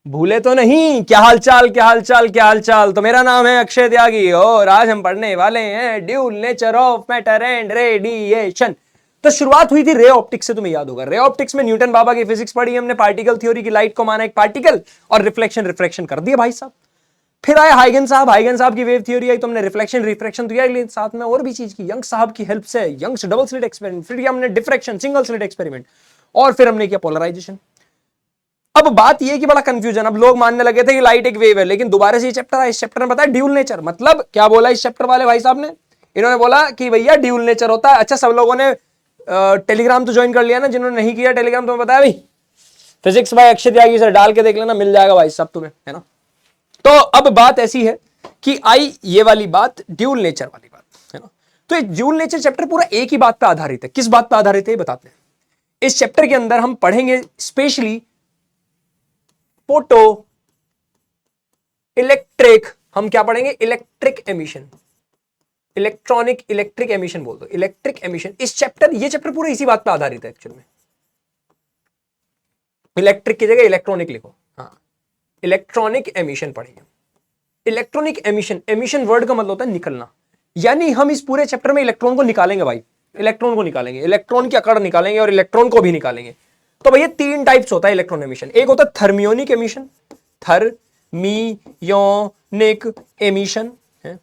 भूले तो नहीं? क्या हालचाल, क्या हालचाल, क्या हालचाल। तो मेरा नाम है अक्षय त्यागी और आज हम पढ़ने वाले हैं dual nature of matter and radiation. तो शुरुआत हुई थी रे ऑप्टिक्स से, तुम्हें याद होगा। रे ऑप्टिक्स में न्यूटन बाबा की फिजिक्स पढ़ी हमने, पार्टिकल थ्योरी की, लाइट को माना एक पार्टिकल और रिफ्लेक्शन रिफ्रैक्शन कर दिया भाई साहब। फिर आए हाइगन साहब, हाइगन साहब की वेव थ्योरी आई, तुमने रिफ्लेक्शन रिफ्रैक्शन तो किया, साथ में और भी चीज की, यंग साहब की हेल्प से यंग्स डबल स्लिट एक्सपेरिमेंट, फिर हमने डिफ्रैक्शन सिंगल स्लिट एक्सपेरिमेंट, और फिर हमने किया पोलराइजेशन। अब बात यह कि बड़ा कंफ्यूजन, अब लोग मानने लगे थे कि लाइट एक वेव है, लेकिन दोबारा से ये चैप्टर आया, इस चैप्टर में बताया ड्यूल नेचर। मतलब क्या बोला इस चैप्टर वाले भाई साहब ने? इन्होंने बोला कि भैया ड्यूल नेचर होता है। अच्छा, सब लोगों ने टेलीग्राम तो ज्वाइन कर लिया ना? जिन्होंने नहीं किया टेलीग्राम, तुम्हें बताया भाई, फिजिक्स बाय अक्षय त्यागी से डाल के देख लेना, मिल जाएगा भाई साहब तुम्हें, है ना। तो अब बात ऐसी है कि आई ये वाली बात, ड्यूल नेचर वाली बात, है ना। तो ड्यूल नेचर चैप्टर पूरा एक ही बात पे आधारित है। किस बात पे आधारित है ये बताते हैं। इस चैप्टर के अंदर हम पढ़ेंगे स्पेशली फोटो इलेक्ट्रिक, हम क्या पढ़ेंगे? Electric emission, electronic electric emission बोल दो, इलेक्ट्रिक एमिशन। इस चैप्टर, ये चैप्टर पूरा इसी बात पे आधारित है एक्चुअल में। इलेक्ट्रिक की जगह इलेक्ट्रॉनिक लिखो, हाँ, इलेक्ट्रॉनिक एमिशन पढ़ेंगे। इलेक्ट्रॉनिक एमिशन, एमिशन वर्ड का मतलब होता है निकलना, यानी हम इस पूरे चैप्टर में इलेक्ट्रॉन को निकालेंगे भाई, इलेक्ट्रॉन को निकालेंगे, इलेक्ट्रॉन की अकड़ निकालेंगे और इलेक्ट्रॉन को भी निकालेंगे। तो भैया तीन टाइप्स होता है इलेक्ट्रॉन एमिशन। एक होता है थर्मियोनिक एमिशन, थर्मियोनिक एमिशन है।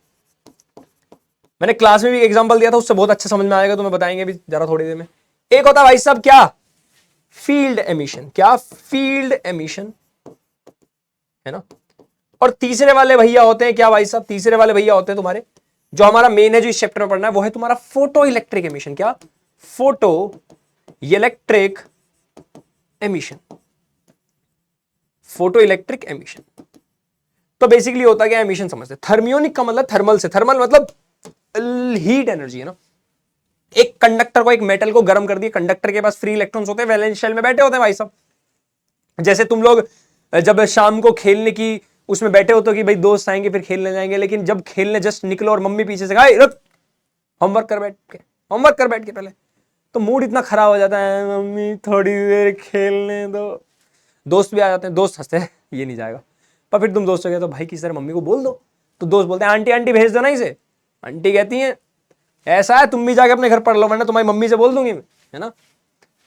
मैंने क्लास में भी एग्जांपल दिया था, उससे बहुत अच्छा समझ में आएगा, तो मैं बताएंगे भी जरा थोड़ी देर में। एक होता है भाई साहब क्या? फील्ड एमिशन, क्या? फील्ड एमिशन, है ना। और तीसरे वाले भैया होते हैं क्या भाई साहब? तीसरे वाले भैया होते हैं तुम्हारे, जो हमारा मेन है, जो इस चैप्टर में पढ़ना है, वो है तुम्हारा फोटो इलेक्ट्रिक एमिशन। क्या? Photo electric emission, photo electric emission. तो बेसिकली होता क्या एमिशन समझते हैं। थर्मियोनिक का मतलब थर्मल से, थर्मल मतलब हीट एनर्जी, है ना। एक कंडक्टर को, एक मेटल को गर्म कर दिया, कंडक्टर के पास फ्री इलेक्ट्रॉन्स होते हैं, वैलेंस शेल में बैठे होते हैं भाई साहब। जैसे तुम लोग जब शाम को खेलने की उसमें बैठे होते हो कि भाई दोस्त आएंगे फिर खेलने जाएंगे, लेकिन जब खेलने जस्ट निकलो और मम्मी पीछे से कहा रुक, होमवर्क कर बैठ के, होमवर्क कर बैठ के पहले, तो मूड इतना खराब हो जाता है, मम्मी थोड़ी देर खेलने दो। दोस्त भी आ जाते हैं, दोस्त हंसते हैं ये नहीं जाएगा, पर फिर तुम दोस्त हो गया तो भाई किसी तरह मम्मी को बोल दो, तो दोस्त बोलते हैं आंटी आंटी भेज दो ना इसे। आंटी कहती हैं ऐसा है तुम भी जाके अपने घर पढ़ लो वरना तुम्हारी मम्मी से बोल दूंगी मैं, है ना।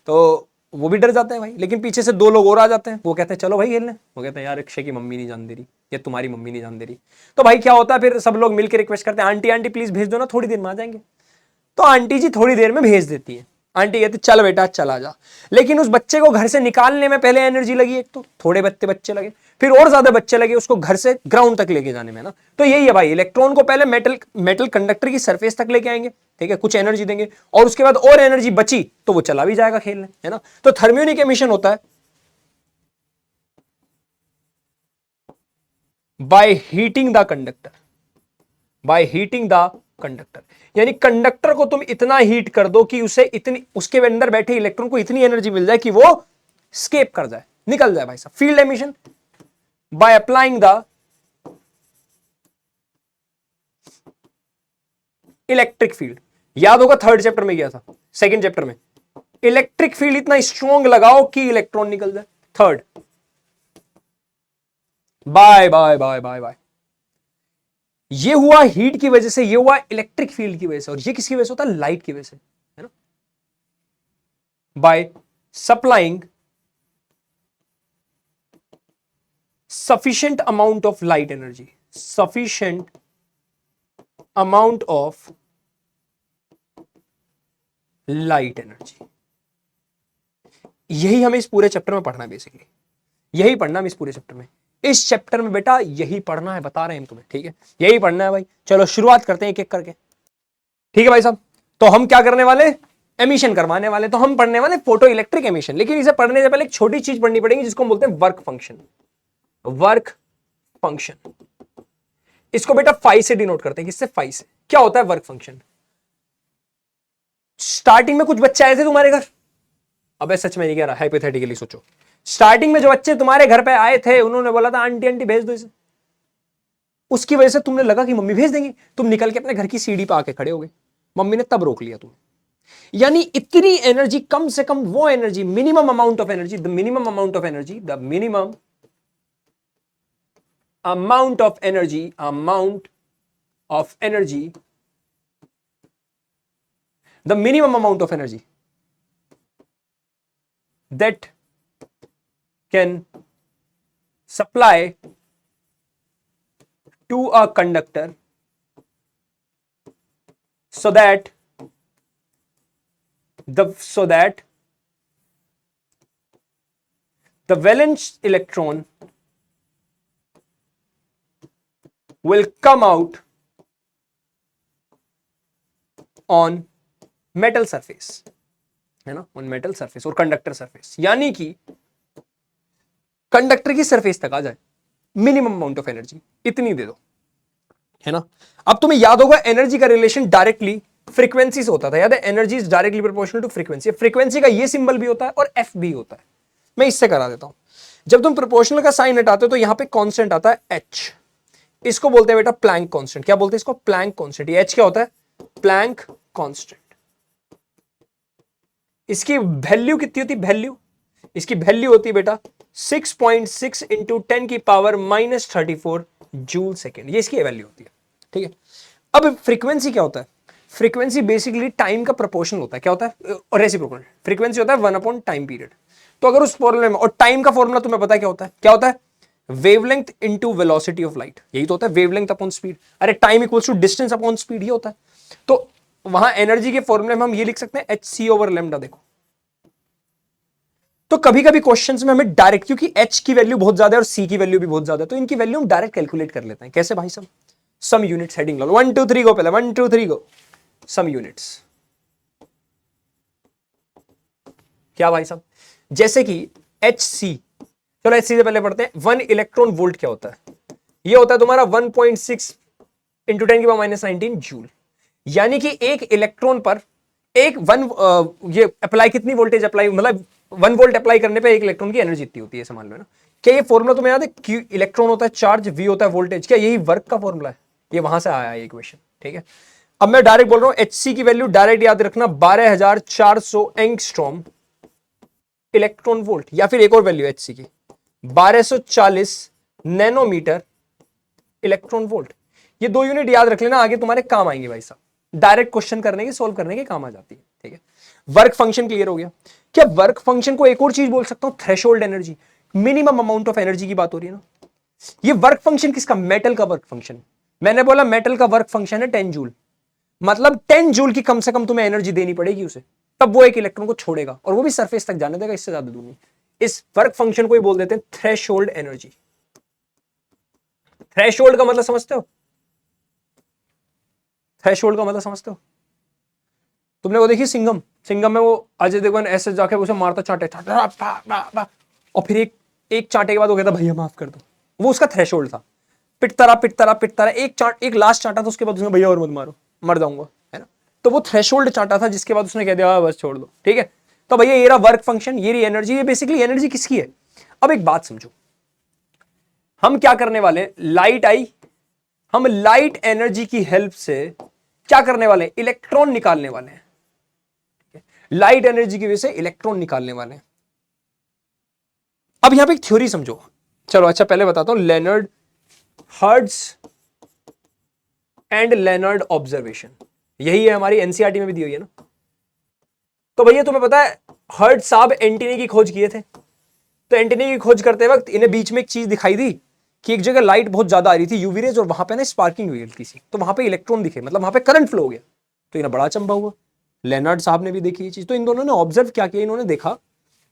तो वो भी डर जाते हैं भाई, लेकिन पीछे से दो लोग और आ जाते हैं, वो कहते हैं चलो भाई खेलने, वो कहते हैं यार अक्षय की मम्मी नहीं जान दे रही, या तुम्हारी मम्मी नहीं जान दे रही। तो भाई क्या होता है, फिर सब लोग मिलकर रिक्वेस्ट करते हैं आंटी आंटी प्लीज भेज दो ना, थोड़ी देर में आ जाएंगे। तो आंटी जी थोड़ी देर में भेज देती है। आंटी कहती चल बेटा चला जा, लेकिन उस बच्चे को घर से निकालने में पहले एनर्जी लगी, एक तो थोड़े बच्चे लगे, फिर और ज्यादा बच्चे लगे उसको घर से ग्राउंड तक लेके जाने में ना। तो यही है भाई, इलेक्ट्रॉन को पहले मेटल कंडक्टर की सरफेस तक लेके आएंगे, ठीक है, कुछ एनर्जी देंगे, और उसके बाद और एनर्जी बची तो वो चला भी जाएगा खेलने, है ना। तो थर्मियोनिक एमिशन होता है by heating the conductor, by heating the conductor, यानी कंडक्टर को तुम इतना हीट कर दो कि उसे इतनी, उसके अंदर बैठे इलेक्ट्रॉन को इतनी एनर्जी मिल जाए कि वो स्केप कर जाए, निकल जाए भाई साहब। Field emission by applying the electric field, याद होगा थर्ड चैप्टर में गया था, सेकंड चैप्टर में, इलेक्ट्रिक फील्ड इतना स्ट्रॉन्ग लगाओ कि इलेक्ट्रॉन निकल जाए। Third, by by by by by, ये हुआ हीट की वजह से, ये हुआ इलेक्ट्रिक फील्ड की वजह से, और ये किसकी वजह से होता है? लाइट की वजह से, है ना। By supplying sufficient amount of light energy, sufficient amount of light energy, यही हमें इस पूरे चैप्टर में पढ़ना है बेसिकली, यही पढ़ना है इस पूरे चैप्टर में। इस चैप्टर में बेटा यही पढ़ना है, बता रहे हैं हम तुम्हें, ठीक है, यही पढ़ना है भाई। चलो शुरुआत करते हैं एक एक करके, ठीक है भाई साहब। तो हम क्या करने वाले? एमिशन करवाने वाले। तो हम पढ़ने वाले फोटो इलेक्ट्रिक एमिशन, लेकिन इसे पढ़ने से पहले एक छोटी चीज पढ़नी पड़ेगी जिसको हम बोलते हैं वर्क फंक्शन। वर्क फंक्शन, इसको बेटा फाई से डिनोट करते हैं। किससे? फाई से। क्या होता है वर्क फंक्शन? स्टार्टिंग में कुछ बच्चे आए थे तुम्हारे घर, अबे सच में नहीं कह रहा, हाइपोथेटिकली सोचो, स्टार्टिंग में जो बच्चे तुम्हारे घर पे आए थे उन्होंने बोला था आंटी आंटी भेज दो इसे, उसकी वजह से तुमने लगा कि मम्मी भेज देंगी, तुम निकल के अपने घर की सीढ़ी पे आके खड़े हो गए, मम्मी ने तब रोक लिया तुम्हें। यानी इतनी एनर्जी, कम से कम वो energy, minimum amount of energy, the minimum amount of energy, the minimum amount of energy, the minimum amount of energy that can supply to a conductor so that the valence electron will come out on metal surface, है ना, on metal surface और conductor surface, यानी कि conductor की surface तक आ जाए, minimum amount of energy इतनी दे दो, है ना। अब तुम्हें याद होगा एनर्जी का रिलेशन डायरेक्टली फ्रीक्वेंसी से होता था, याद है, energy is directly proportional to frequency. Frequency का ये सिंबल भी होता है और एफ भी होता है, मैं इससे करा देता हूं। जब तुम प्रोपोर्शनल का साइन हटाते हो तो यहां पे कांस्टेंट आता है एच, इसको बोलते हैं बेटा प्लैंक कांस्टेंट। क्या बोलते हैं इसको? Planck constant. ये एच क्या होता है? Planck constant. इसकी वैल्यू कितनी होती है? वैल्यू, इसकी वैल्यू होती है बेटा 6.6 इंटू 10 की पावर -34 जूल सेकेंड, ये इसकी वैल्यू होती है, ठीक है। अब फ्रीक्वेंसी क्या होता है? फ्रीक्वेंसी बेसिकली टाइम का प्रोपोर्शनल होता है। क्या होता है? और रेसिप्रोकल। फ्रीक्वेंसी होता है 1 टाइम पीरियड। तो अगर उस फॉर्मूले में, और टाइम का फॉर्मूला तुम्हें पता है क्या होता है? क्या होता है? Wavelength into velocity of light, यही तो होता है, वेवलेंथ अपॉन स्पीड। अरे time equals to distance upon speed, ये होता है। तो वहां एनर्जी के फॉर्मूले में हम ये लिख सकते हैं hc ओवर लैम्डा। देखो, तो कभी कभी क्वेश्चंस में हमें डायरेक्ट, क्योंकि h की वैल्यू बहुत ज्यादा है और c की वैल्यू भी बहुत ज्यादा है, तो इनकी वैल्यू हम डायरेक्ट कैलकुलेट कर लेते हैं। कैसे भाई साहब? सम यूनिट्स हेडिंग लो, 1 2 3 गो, पहले 1 2 3 गो, सम यूनिट्स। क्या भाई साहब? जैसे कि hc, चलो hc से पहले पढ़ते हैं। 1 इलेक्ट्रॉन वोल्ट क्या होता है? ये होता है तुम्हारा 1.6 इंटू 10 की पावर -19 जूल। यानी कि एक इलेक्ट्रॉन पर एक ये अप्लाई, कितनी वोल्टेज अप्लाई, मतलब 1 वोल्ट अप्लाई करने पे एक इलेक्ट्रॉन की एनर्जी इतनी होती है, समझ लो ना। क्या ये फॉर्मूला तुम्हें याद है? Q इलेक्ट्रॉन होता है चार्ज, V होता है वोल्टेज। क्या यही वर्क का फॉर्मूला है? ये वहां से आया है इक्वेशन, ठीक है। अब मैं डायरेक्ट बोल रहा हूं, hc की वैल्यू डायरेक्ट याद रखना 12400 एंगस्ट्रॉम इलेक्ट्रॉन वोल्ट, या फिर एक और वैल्यू hc की 1240 नैनोमीटर इलेक्ट्रॉन वोल्ट। ये 2 यूनिट याद रख लेना, आगे तुम्हारे काम आएंगे भाई साहब, डायरेक्ट क्वेश्चन करने के, सोल्व करने के काम आ जाती है, ठीक है। वर्क फंक्शन क्लियर हो गया। क्या वर्क फंक्शन को एक और चीज बोल सकता हूं? Threshold energy, minimum amount of energy की बात हो रही है ना। ये वर्क फंक्शन किसका? मेटल का वर्क फंक्शन। मैंने बोला मेटल का वर्क फंक्शन है 10 जूल, मतलब 10 जूल की कम से कम तुम्हें एनर्जी देनी पड़ेगी उसे, तब वो एक इलेक्ट्रॉन को छोड़ेगा, और वो भी सरफेस तक जाने देगा, इससे ज्यादा दूर नहीं। इस वर्क फंक्शन को ही बोल देते हैं थ्रेशोल्ड एनर्जी। थ्रेशोल्ड का मतलब समझते हो? थ्रेशोल्ड का मतलब समझते हो? तुमने वो देखी सिंघम? सिंघम में वो अजय देवगन ऐसे जाके उसे मारता, चाटे और फिर एक चाटे के बाद वो कहता भैया माफ कर दो। वो उसका थ्रेशोल्ड था। पिटता रहा, एक लास्ट चाटा था, उसके बाद उसने भैया और मत मारो, मर जाऊंगा, है ना। तो वो थ्रेशोल्ड चाटा था, जिसके बाद उसने कह दिया बस छोड़ दो, ठीक है। तो भैया ये रहा वर्क फंक्शन, ये रही एनर्जी। ये बेसिकली एनर्जी किसकी है? अब एक बात समझो, हम क्या करने वाले? लाइट आई, हम लाइट एनर्जी की हेल्प से क्या करने वाले? इलेक्ट्रॉन निकालने वाले हैं। लाइट एनर्जी की वजह से इलेक्ट्रॉन निकालने वाले हैं। अब यहां पे एक थ्योरी समझो। चलो अच्छा, पहले बताता हूं, Leonard hertz and Leonard observation, यही है हमारी एनसीईआरटी में भी दी हुई है ना। तो भैया तुम्हें पता है हर्ट्ज साहब एंटीने की खोज किए थे। तो एंटीने की खोज करते वक्त इन्हें बीच में एक चीज दिखाई दी कि एक जगह लाइट बहुत ज्यादा आ रही थी, यूवी रेज, और वहां पे ना स्पार्किंग हुई हल्की सी, तो वहां पे इलेक्ट्रॉन दिखे, मतलब वहां पे करंट फ्लो हो गया। तो इन्हें बड़ा अचंभा हुआ। लेनर्ड साहब ने भी देखी ये चीज। तो इन दोनों ने ऑब्जर्व क्या किया? इन्होंने देखा,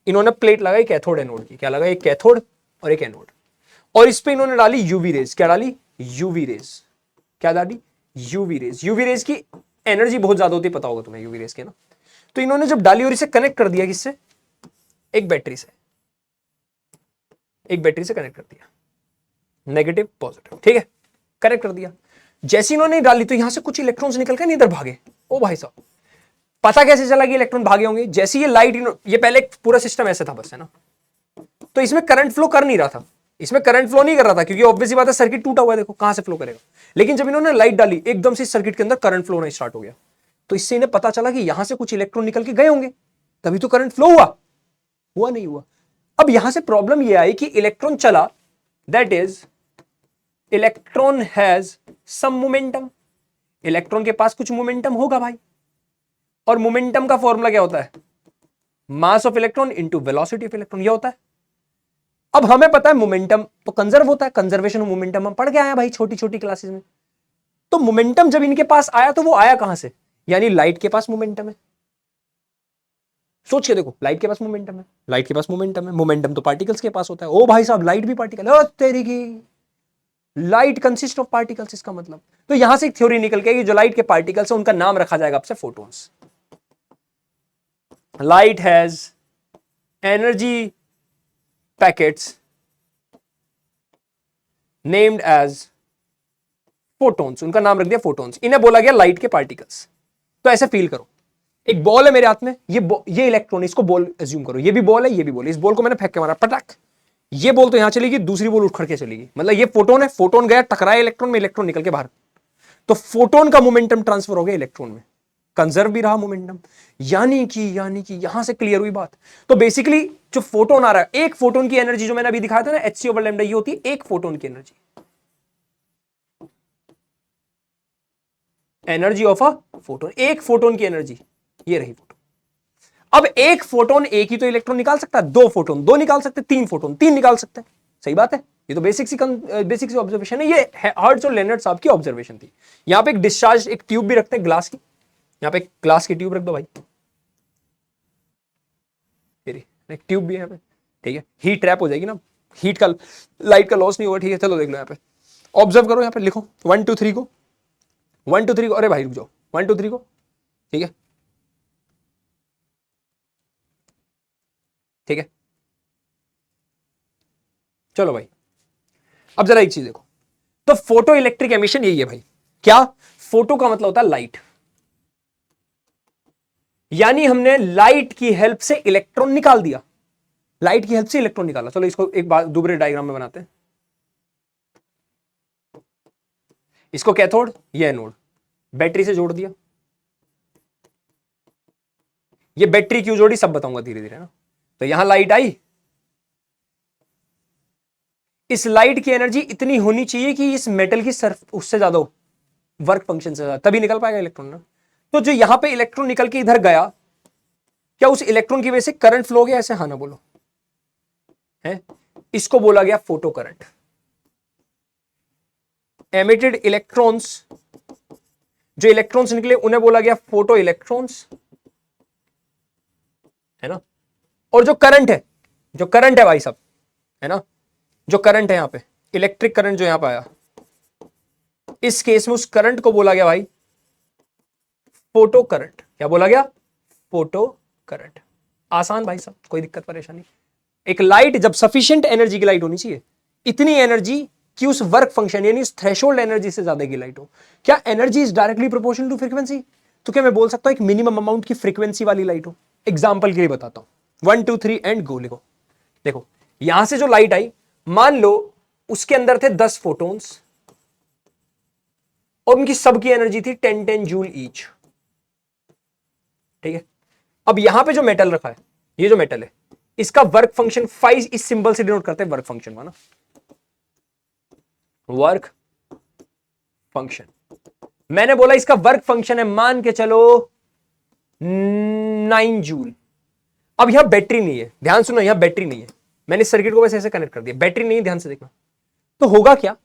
इन्होंने प्लेट लगाई कैथोड एनोड की। क्या लगा? एक कैथोड और एक एनोड, और इस पे इन्होंने डाली यूवी रेज। क्या डाली? UV rays. क्या डाली? UV rays. यूवी रेज की एनर्जी बहुत ज्यादा होती है, पता होगा तुम्हें यूवी रेज के ना। तो इन्होंने जब डाली और इसे कनेक्ट कर दिया, किससे? एक बैटरी से, एक बैटरी से कनेक्ट कर दिया, नेगेटिव पॉजिटिव, ठीक है, कनेक्ट कर दिया। जैसे इन्होंने डाली तो यहां से कुछ इलेक्ट्रॉन्स निकल कर इधर भागे। ओ भाई साहब, पता कैसे चला कि इलेक्ट्रॉन भागे होंगे? जैसे ये लाइट, ये पहले पूरा सिस्टम ऐसे था बस, है ना। तो इसमें करंट फ्लो कर नहीं रहा था, इसमें करंट फ्लो नहीं कर रहा था, क्योंकि ऑब्वियसली बात है सर्किट टूटा हुआ है, देखो कहां से फ्लो करेगा। लेकिन जब इन्होंने लाइट डाली, एकदम से सर्किट के अंदर करंट फ्लो होना स्टार्ट हो गया। तो इससे इन्हें पता चला कि यहां से कुछ इलेक्ट्रॉन निकल के गए होंगे, तभी तो करंट फ्लो हुआ। हुआ नहीं हुआ। अब यहां से प्रॉब्लम यह आई कि इलेक्ट्रॉन चला, that is electron has some momentum, electron के पास कुछ मोमेंटम होगा भाई। और मोमेंटम का फॉर्मूला क्या होता है? Mass of electron into velocity of electron, ये होता है। अब हमें पता है मोमेंटम तो कंजर्व होता है, कंजर्वेशन ऑफ मोमेंटम हम पढ़ के आए हैं भाई छोटी छोटी क्लासेस में। तो मोमेंटम जब इनके पास आया तो वो आया कहां से? यानी लाइट के पास मोमेंटम है। सोच के देखो, लाइट के पास मोमेंटम है, लाइट के पास मोमेंटम है, मोमेंटम तो पार्टिकल्स के पास होता है। ओ भाई साहब, लाइट भी पार्टिकल है, तेरी की लाइट कंसिस्ट ऑफ पार्टिकल्स, इसका मतलब तो यहां से एक थ्योरी निकल के कि जो लाइट के पार्टिकल्स है उनका नाम रखा जाएगा आपसे photons. Light has energy packets named as photons, उनका नाम रख दिया फोटॉन्स, इन्हें बोला गया लाइट के पार्टिकल्स। तो ऐसे फील करो, एक बॉल है मेरे हाथ में, ये इलेक्ट्रॉन, इसको बॉल एज्यूम करो, ये भी बॉल है, ये भी बॉल है। इस बॉल को मैंने फेंक के मारा पटाक, ये बॉल तो यहां चलेगी, दूसरी बॉल उठ करके चलेगी, मतलब ये फोटोन है, फोटोन गया टकराया इलेक्ट्रॉन में, इलेक्ट्रॉन निकल के बाहर, तो फोटोन का मोमेंटम ट्रांसफर हो गया इलेक्ट्रॉन में, कंजर्व भी रहा मोमेंटम। यानी कि यहां से क्लियर हुई बात। तो बेसिकली जो फोटोन आ रहा है, एक फोटोन की एनर्जी जो मैंने अभी दिखाया था ना, एच सी ओवर लैम्डा, ये होती है एक फोटोन की energy, energy of a photon, एक फोटोन की एनर्जी, ये रही फोटोन। अब एक फोटोन एक ही तो इलेक्ट्रॉन निकाल सकता है, दो फोटोन दो निकाल सकते हैं, तीन फोटोन तीन निकाल सकते हैं। सही बात है, ये तो बेसिक सी ऑब्जर्वेशन है, ये हर्ट्ज और लेनर्ड साहब की ऑब्जर्वेशन थी। यहां पे एक डिस्चार्ज, एक ट्यूब भी रखते हैं ग्लास की, यहां पे एक ग्लास की ट्यूब रख दो भाई, एक ट्यूब भी है यहाँ पे, ठीक है, हीट ट्रैप हो जाएगी ना, हीट का, लाइट का लॉस नहीं होगा, ठीक है। चलो देख लो यहाँ पे, ऑब्जर्व करो, यहाँ पे लिखो 1 2 3 को, 1 2 3 को, अरे भाई रुक जाओ, 1 2 3 को, ठीक है, ठीक है। चलो भाई, अब जरा एक चीज देखो, तो फोटो इलेक्ट्रिक एमिशन यही है भाई। क्या? फोटो का मतलब होता है लाइट, यानी हमने लाइट की हेल्प से इलेक्ट्रॉन निकाल दिया, लाइट की हेल्प से इलेक्ट्रॉन निकाला। चलो इसको एक बार दूसरे डायग्राम में बनाते हैं, इसको कैथोड, ये एनोड, बैटरी से जोड़ दिया, ये बैटरी क्यों जोड़ी सब बताऊंगा धीरे धीरे ना। तो यहां लाइट आई, इस लाइट की एनर्जी इतनी होनी चाहिए कि इस मेटल की सर्फ उससे ज्यादा हो, वर्क फंक्शन से ज्यादा, तभी निकल पाएगा इलेक्ट्रॉन ना। तो जो यहां पे इलेक्ट्रॉन निकल के इधर गया, क्या उस इलेक्ट्रॉन की वजह से करंट फ्लो हो गया? ऐसे हाँ ना बोलो, है, इसको बोला गया फोटो करंट। एमिटेड इलेक्ट्रॉन्स, जो इलेक्ट्रॉन्स निकले उन्हें बोला गया फोटो इलेक्ट्रॉन्स, है ना। और जो करंट है, जो करंट है भाई साहब, है ना, जो करंट है यहां पे, इलेक्ट्रिक करंट जो यहां पे आया, इस केस में उस करंट को बोला गया भाई फोटो करंट। क्या बोला गया? Photo current. आसान भाई साहब, कोई दिक्कत परेशानी। एक लाइट जब सफिशिएंट एनर्जी की लाइट होनी चाहिए, इतनी एनर्जी कि उस वर्क फंक्शन यानी उस थ्रेशोल्ड एनर्जी से ज्यादा की लाइट हो। क्या energy is directly proportional to frequency? तो क्या मैं बोल सकता हूं एक मिनिमम अमाउंट की फ्रीक्वेंसी वाली लाइट हो? एग्जाम्पल के लिए बताता हूं, 1 2 3 एंड गो, लिखो। देखो यहां से जो लाइट आई, मान लो उसके अंदर थे 10 फोटोन्स और उनकी सबकी एनर्जी थी 10 10 जूल ईच, ठीक है। अब यहां पे जो मेटल रखा है, ये जो मेटल है, इसका वर्क फंक्शन 5 इस सिंबल से डिनोट करते हैं वर्क फंक्शन का ना, वर्क फंक्शन। मैंने बोला इसका वर्क फंक्शन है, मान के चलो 9 जूल। अब यहां बैटरी नहीं है, ध्यान सुनो, यहां बैटरी नहीं है, मैंने इस सर्किट को वैसे ऐसे कनेक्ट कर दिया, बैटरी नहीं है, ध्यान से देखना। तो होगा क्या,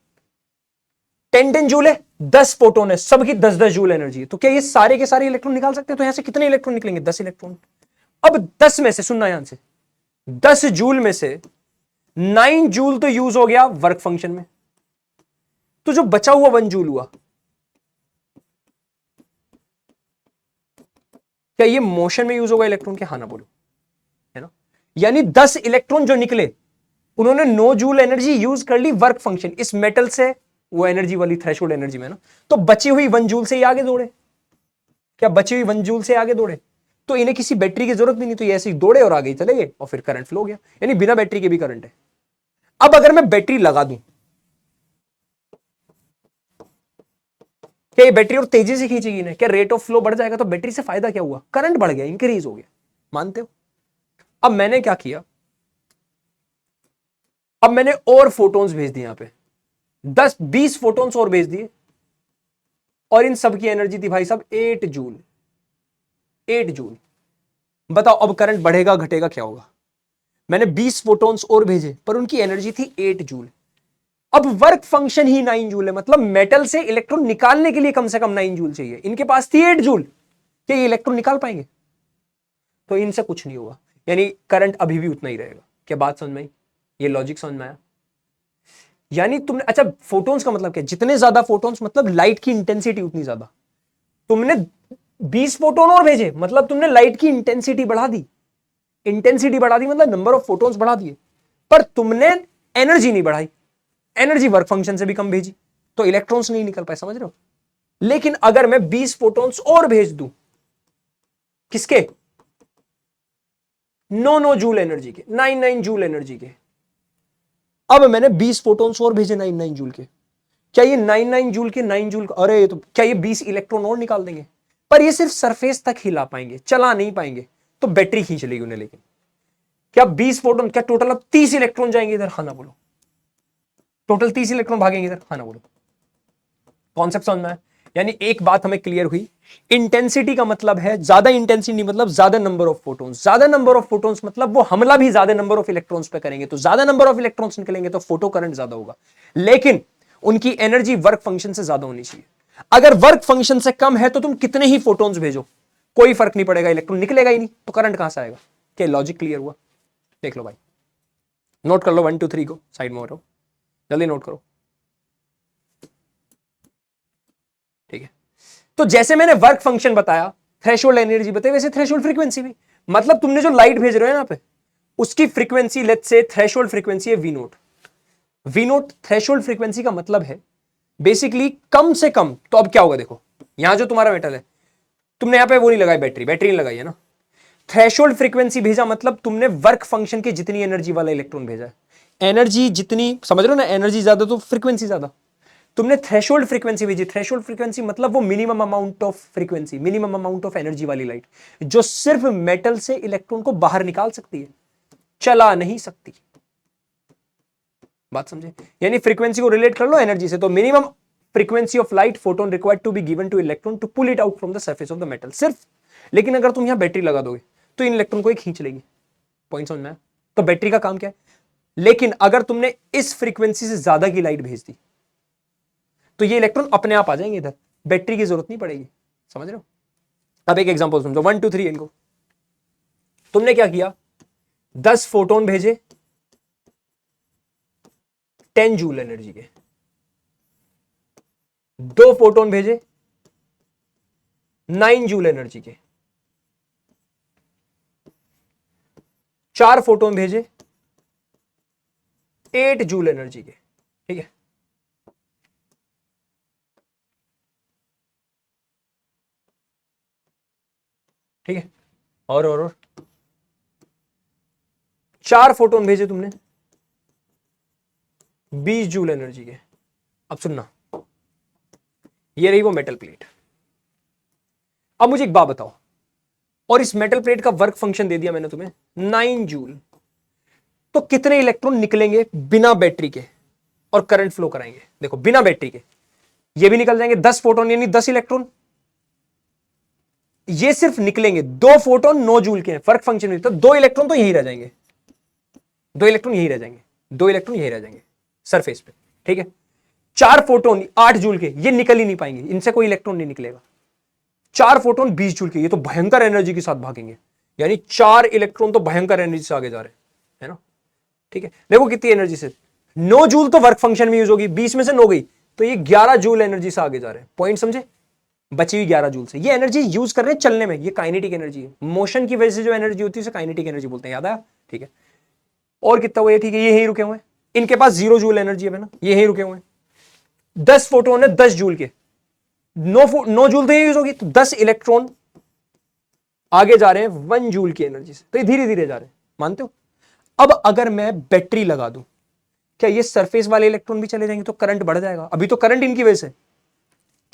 10 10 जूल है, 10 फोटोन है, सबकी 10 10 जूल एनर्जी है, तो क्या ये सारे के सारे इलेक्ट्रॉन निकाल सकते हैं? तो यहां से कितने इलेक्ट्रॉन निकलेंगे? 10 इलेक्ट्रॉन। अब 10 में से, सुनना ध्यान से, 10 जूल में से 9 जूल तो यूज हो गया वर्क फंक्शन में, तो जो बचा हुआ 1 जूल हुआ, क्या ये मोशन में यूज होगा इलेक्ट्रॉन के? हाँ ना बोलो, है ना। यानी 10 इलेक्ट्रॉन जो निकले, उन्होंने 9 जूल एनर्जी यूज कर ली वर्क फंक्शन, इस मेटल से वो एनर्जी वाली थ्रेशोल्ड एनर्जी में ना, तो बची हुई 1 जूल से ही आगे दौड़े। क्या बची हुई 1 जूल से आगे दौड़े? तो इन्हें किसी बैटरी की जरूरत भी नहीं, तो ये ऐसे ही दौड़े और आगे चले गए और फिर करंट फ्लो हो गया, यानी बिना बैटरी के भी करंट है। अब अगर मैं बैटरी लगा दूं, क्या ये बैटरी और तेजी से खींचेगी ना? क्या रेट ऑफ फ्लो बढ़ जाएगा? तो बैटरी से फायदा क्या हुआ? करंट बढ़ गया, इंक्रीज हो गया, मानते हो? अब मैंने क्या किया, अब मैंने और फोटोन्स भेज दिए यहां पे, 10-20 फोटॉन्स और भेज दिए और इन सब की एनर्जी थी भाई साहब 8 जूल। 8 जूल। बताओ अब करंट बढ़ेगा घटेगा क्या होगा? मैंने 20 फोटॉन्स और भेजे पर उनकी एनर्जी थी 8 जूल। अब वर्क फंक्शन ही 9 जूल है, मतलब मेटल से इलेक्ट्रॉन निकालने के लिए कम से कम 9 जूल चाहिए, इनके पास थी 8 जूल। क्या ये इलेक्ट्रॉन निकाल पाएंगे? तो इनसे कुछ नहीं होगा, यानी करंट अभी भी उतना ही रहेगा। क्या बात समझ में आई? ये लॉजिक समझ में आया? यानी तुमने, अच्छा फोटॉन्स का मतलब क्या? जितने ज्यादा फोटॉन्स मतलब लाइट की इंटेंसिटी उतनी ज्यादा। तुमने 20 फोटोन और भेजे मतलब तुमने लाइट की इंटेंसिटी बढ़ा दी। इंटेंसिटी बढ़ा दी मतलब नंबर ऑफ फोटॉन्स बढ़ा दिए, पर तुमने एनर्जी नहीं बढ़ाई। एनर्जी वर्क फंक्शन से भी कम भेजी तो इलेक्ट्रॉन्स नहीं निकल पाए, समझ रहे हो? लेकिन अगर मैं 20 फोटॉन्स और भेज दूं, किसके? 9 जूल एनर्जी के, 9 जूल एनर्जी के। अब मैंने 20 फोटॉन्स और भेजे 9 जूल के। क्या ये 9 जूल के 9 जूल, अरे तो क्या ये 20 इलेक्ट्रॉन और निकाल देंगे? पर ये सिर्फ सरफेस तक हिला पाएंगे, चला नहीं पाएंगे। तो बैटरी खींच लेगी उन्हें। लेकिन क्या 20 फोटॉन, क्या टोटल अब 30 इलेक्ट्रॉन जाएंगे इधर? हाँ ना बोलो। टोटल 30 इलेक्ट्रॉन भागेंगे इधर? हाँ ना बोलो। कॉन्सेप्ट समझ में आया? यानी एक बात हमें क्लियर हुई, इंटेंसिटी का मतलब है ज्यादा इंटेंसिटी मतलब ज्यादा नंबर ऑफ फोटॉन्स। ज्यादा नंबर ऑफ फोटॉन्स मतलब वो हमला भी ज्यादा नंबर ऑफ इलेक्ट्रॉन्स पे करेंगे, तो ज्यादा नंबर ऑफ इलेक्ट्रॉन्स निकलेंगे तो फोटो करंट ज्यादा होगा। लेकिन उनकी एनर्जी वर्क फंक्शन से ज्यादा होनी चाहिए। अगर वर्क फंक्शन से कम है तो तुम कितने ही फोटॉन्स भेजो कोई फर्क नहीं पड़ेगा, इलेक्ट्रॉन निकलेगा ही नहीं, तो करंट कहां से आएगा? क्या लॉजिक क्लियर हुआ? देख लो भाई, नोट कर लो 1 2 3 को, साइड में हो रहा, जल्दी नोट करो। ठीक है, तो जैसे मैंने वर्क फंक्शन बताया, थ्रेशोल्ड एनर्जी बताई, वैसे थ्रेशोल्ड फ्रीक्वेंसी भी। मतलब तुमने जो लाइट भेज रहे हो ना पे, उसकी frequency let's say threshold frequency है v naught. V naught threshold frequency का मतलब है बेसिकली कम से कम। तो अब क्या होगा देखो, यहां जो तुम्हारा मेटल है, तुमने यहां पे वो नहीं लगाई, बैटरी बैटरी नहीं लगाई है ना। थ्रेशोल्ड फ्रीक्वेंसी भेजा मतलब तुमने वर्क फंक्शन की जितनी एनर्जी वाला इलेक्ट्रॉन भेजा है। एनर्जी जितनी, समझ रहे हो ना, एनर्जी ज्यादा तो फ्रीक्वेंसी ज्यादा। तुमने थ्रेशोल्ड फ्रीक्वेंसी भेजी। थ्रेशोल्ड फ्रीक्वेंसी मतलब वो minimum amount of frequency, minimum amount of energy वाली लाइट जो सिर्फ मेटल से इलेक्ट्रॉन को बाहर निकाल सकती है, चला नहीं सकती। बात समझे? यानी फ्रीक्वेंसी को रिलेट कर लो एनर्जी से, तो minimum frequency of light photon required to be given to electron to pull it out from the surface of the metal, सिर्फ। लेकिन अगर तुम यहां बैटरी लगा दोगे तो इन इलेक्ट्रॉन को ही खींच लेगी। पॉइंट समझ में आया? तो बैटरी का काम क्या है? लेकिन अगर तुमने इस फ्रीक्वेंसी से ज्यादा की लाइट भेज दी तो ये इलेक्ट्रॉन अपने आप आ जाएंगे इधर, बैटरी की जरूरत नहीं पड़ेगी। समझ रहे हो? अब एक एग्जांपल समझो, 1 2 3 इनको। तुमने क्या किया, 10 फोटोन भेजे 10 जूल एनर्जी के, 2 फोटोन भेजे 9 जूल एनर्जी के, 4 फोटोन भेजे 8 जूल एनर्जी के। ठीक है, ठीक है, और 4 फोटोन भेजे तुमने 20 जूल एनर्जी के। अब सुनना, ये रही वो मेटल प्लेट। अब मुझे एक बात बताओ, और इस मेटल प्लेट का वर्क फंक्शन दे दिया मैंने तुम्हें 9 जूल, तो कितने इलेक्ट्रॉन निकलेंगे बिना बैटरी के और करंट फ्लो कराएंगे? देखो बिना बैटरी के ये भी निकल जाएंगे 10 फोटोन, यानी 10 इलेक्ट्रॉन। ये सिर्फ निकलेंगे 2 फोटोन 9 जूल के हैं, फर्क फंक्शन नहीं, तो 2 इलेक्ट्रॉन तो यही रह जाएंगे, 2 इलेक्ट्रॉन यही रह जाएंगे, 2 इलेक्ट्रॉन यही रह जाएंगे सरफेस पे। ठीक है, 4 फोटोन 8 जूल के, ये निकल ही नहीं पाएंगे, इनसे कोई इलेक्ट्रॉन नहीं निकलेगा। 4 फोटोन 20 जूल के, ये तो भयंकर एनर्जी के साथ भागेंगे, यानी 4 इलेक्ट्रॉन तो भयंकर एनर्जी से आगे जा रहे हैं, है ना? ठीक है, देखो कितनी एनर्जी से, 9 जूल तो वर्क फंक्शन में यूज होगी, 20 में से 9 गई, तो ये 11 जूल एनर्जी से आगे जा रहे हैं। पॉइंट समझे? बची हुई 11 जूल से ये एनर्जी यूज कर रहे हैं चलने में, ये काइनेटिक एनर्जी है। मोशन की वजह से जो एनर्जी होती है उसे काइनेटिक एनर्जी बोलते हैं, याद आया? ठीक है, और कितना हुआ? ठीक है, ये यहीं रुके हुए हैं, इनके पास 0 जूल एनर्जी है ना, ये यहीं रुके हुए हैं। 10 फोटोन है 10 जूल के, 9 जूल तो ये यूज होगी, तो 10 इलेक्ट्रॉन आगे जा रहे हैं 1 जूल की एनर्जी से, तो ये धीरे धीरे जा रहे हैं, मानते हो? अब अगर मैं बैटरी लगा दूं, क्या ये सरफेस वाले इलेक्ट्रॉन भी चले जाएंगे तो करंट बढ़ जाएगा? अभी तो करंट इनकी वजह से,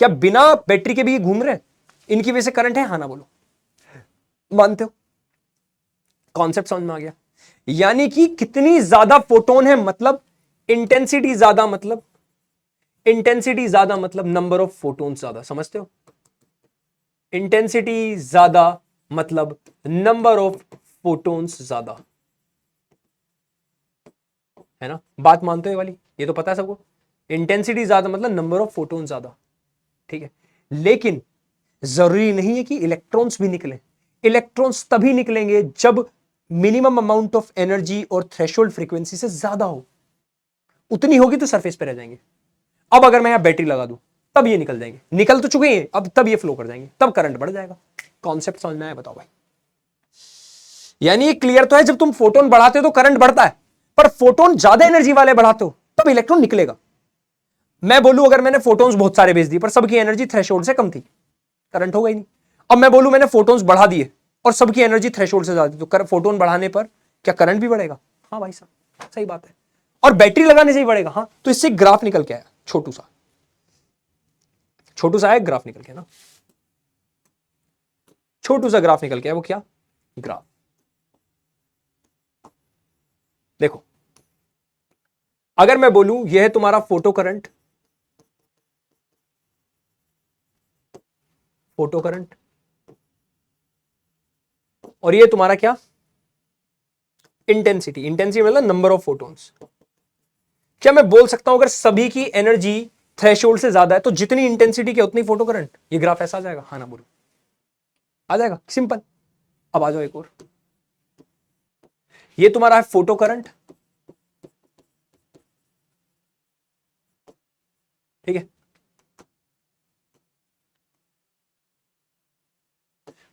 क्या बिना बैटरी के भी ये घूम रहे हैं, इनकी वजह से करंट है? हाँ ना बोलो, मानते हो? कॉन्सेप्ट समझ में आ गया? यानी कि कितनी ज्यादा फोटोन है मतलब इंटेंसिटी ज्यादा, मतलब इंटेंसिटी ज्यादा मतलब नंबर ऑफ फोटोन्स ज्यादा, समझते हो? इंटेंसिटी ज्यादा मतलब नंबर ऑफ फोटोन्स ज्यादा, है ना? बात मानते हो ये वाली? ये तो पता है सबको, इंटेंसिटी ज्यादा मतलब नंबर ऑफ फोटोन ज्यादा, ठीक है। लेकिन जरूरी नहीं है कि इलेक्ट्रॉन्स भी निकले। इलेक्ट्रॉन्स तभी निकलेंगे जब मिनिमम अमाउंट ऑफ एनर्जी और थ्रेशोल्ड फ्रीक्वेंसी से ज्यादा हो। उतनी होगी तो सरफेस पे रह जाएंगे। अब अगर मैं यहां बैटरी लगा दूं तब ये निकल जाएंगे, निकल तो चुके हैं अब, तब ये फ्लो कर जाएंगे, तब करंट बढ़ जाएगा। कॉन्सेप्ट समझ में आया? बताओ भाई। यानी ये क्लियर तो है, जब तुम फोटोन बढ़ाते हो तो करंट बढ़ता है, पर फोटोन ज्यादा एनर्जी वाले बढ़ाते हो तब इलेक्ट्रॉन निकलेगा। मैं बोलूं अगर मैंने फोटोन्स बहुत सारे भेज दिए पर सबकी एनर्जी थ्रेशोल्ड से कम थी, करंट होगा ही नहीं। अब मैं बोलूं मैंने फोटोन्स बढ़ा दिए और सबकी एनर्जी थ्रेशोल्ड से ज्यादा थी, तो फोटोन बढ़ाने पर क्या करंट भी बढ़ेगा? हाँ भाई साहब, सही बात है। और बैटरी लगाने से ही बढ़ेगा। हाँ, तो इससे ग्राफ निकल के आया, छोटू सा है ग्राफ निकल के ना, छोटू सा ग्राफ निकल के आया। वो क्या ग्राफ? देखो, अगर मैं बोलूं यह है तुम्हारा फोटो करंट, और ये तुम्हारा क्या? इंटेंसिटी। इंटेंसिटी मतलब नंबर ऑफ फोटोन्स। क्या मैं बोल सकता हूं अगर सभी की एनर्जी थ्रेशोल्ड से ज्यादा है तो जितनी इंटेंसिटी के उतनी फोटो करंट? ये ग्राफ ऐसा आ जाएगा? हाँ ना बोलो? आ जाएगा, सिंपल। अब आ जाओ एक और, ये तुम्हारा है फोटो करंट, ठीक है,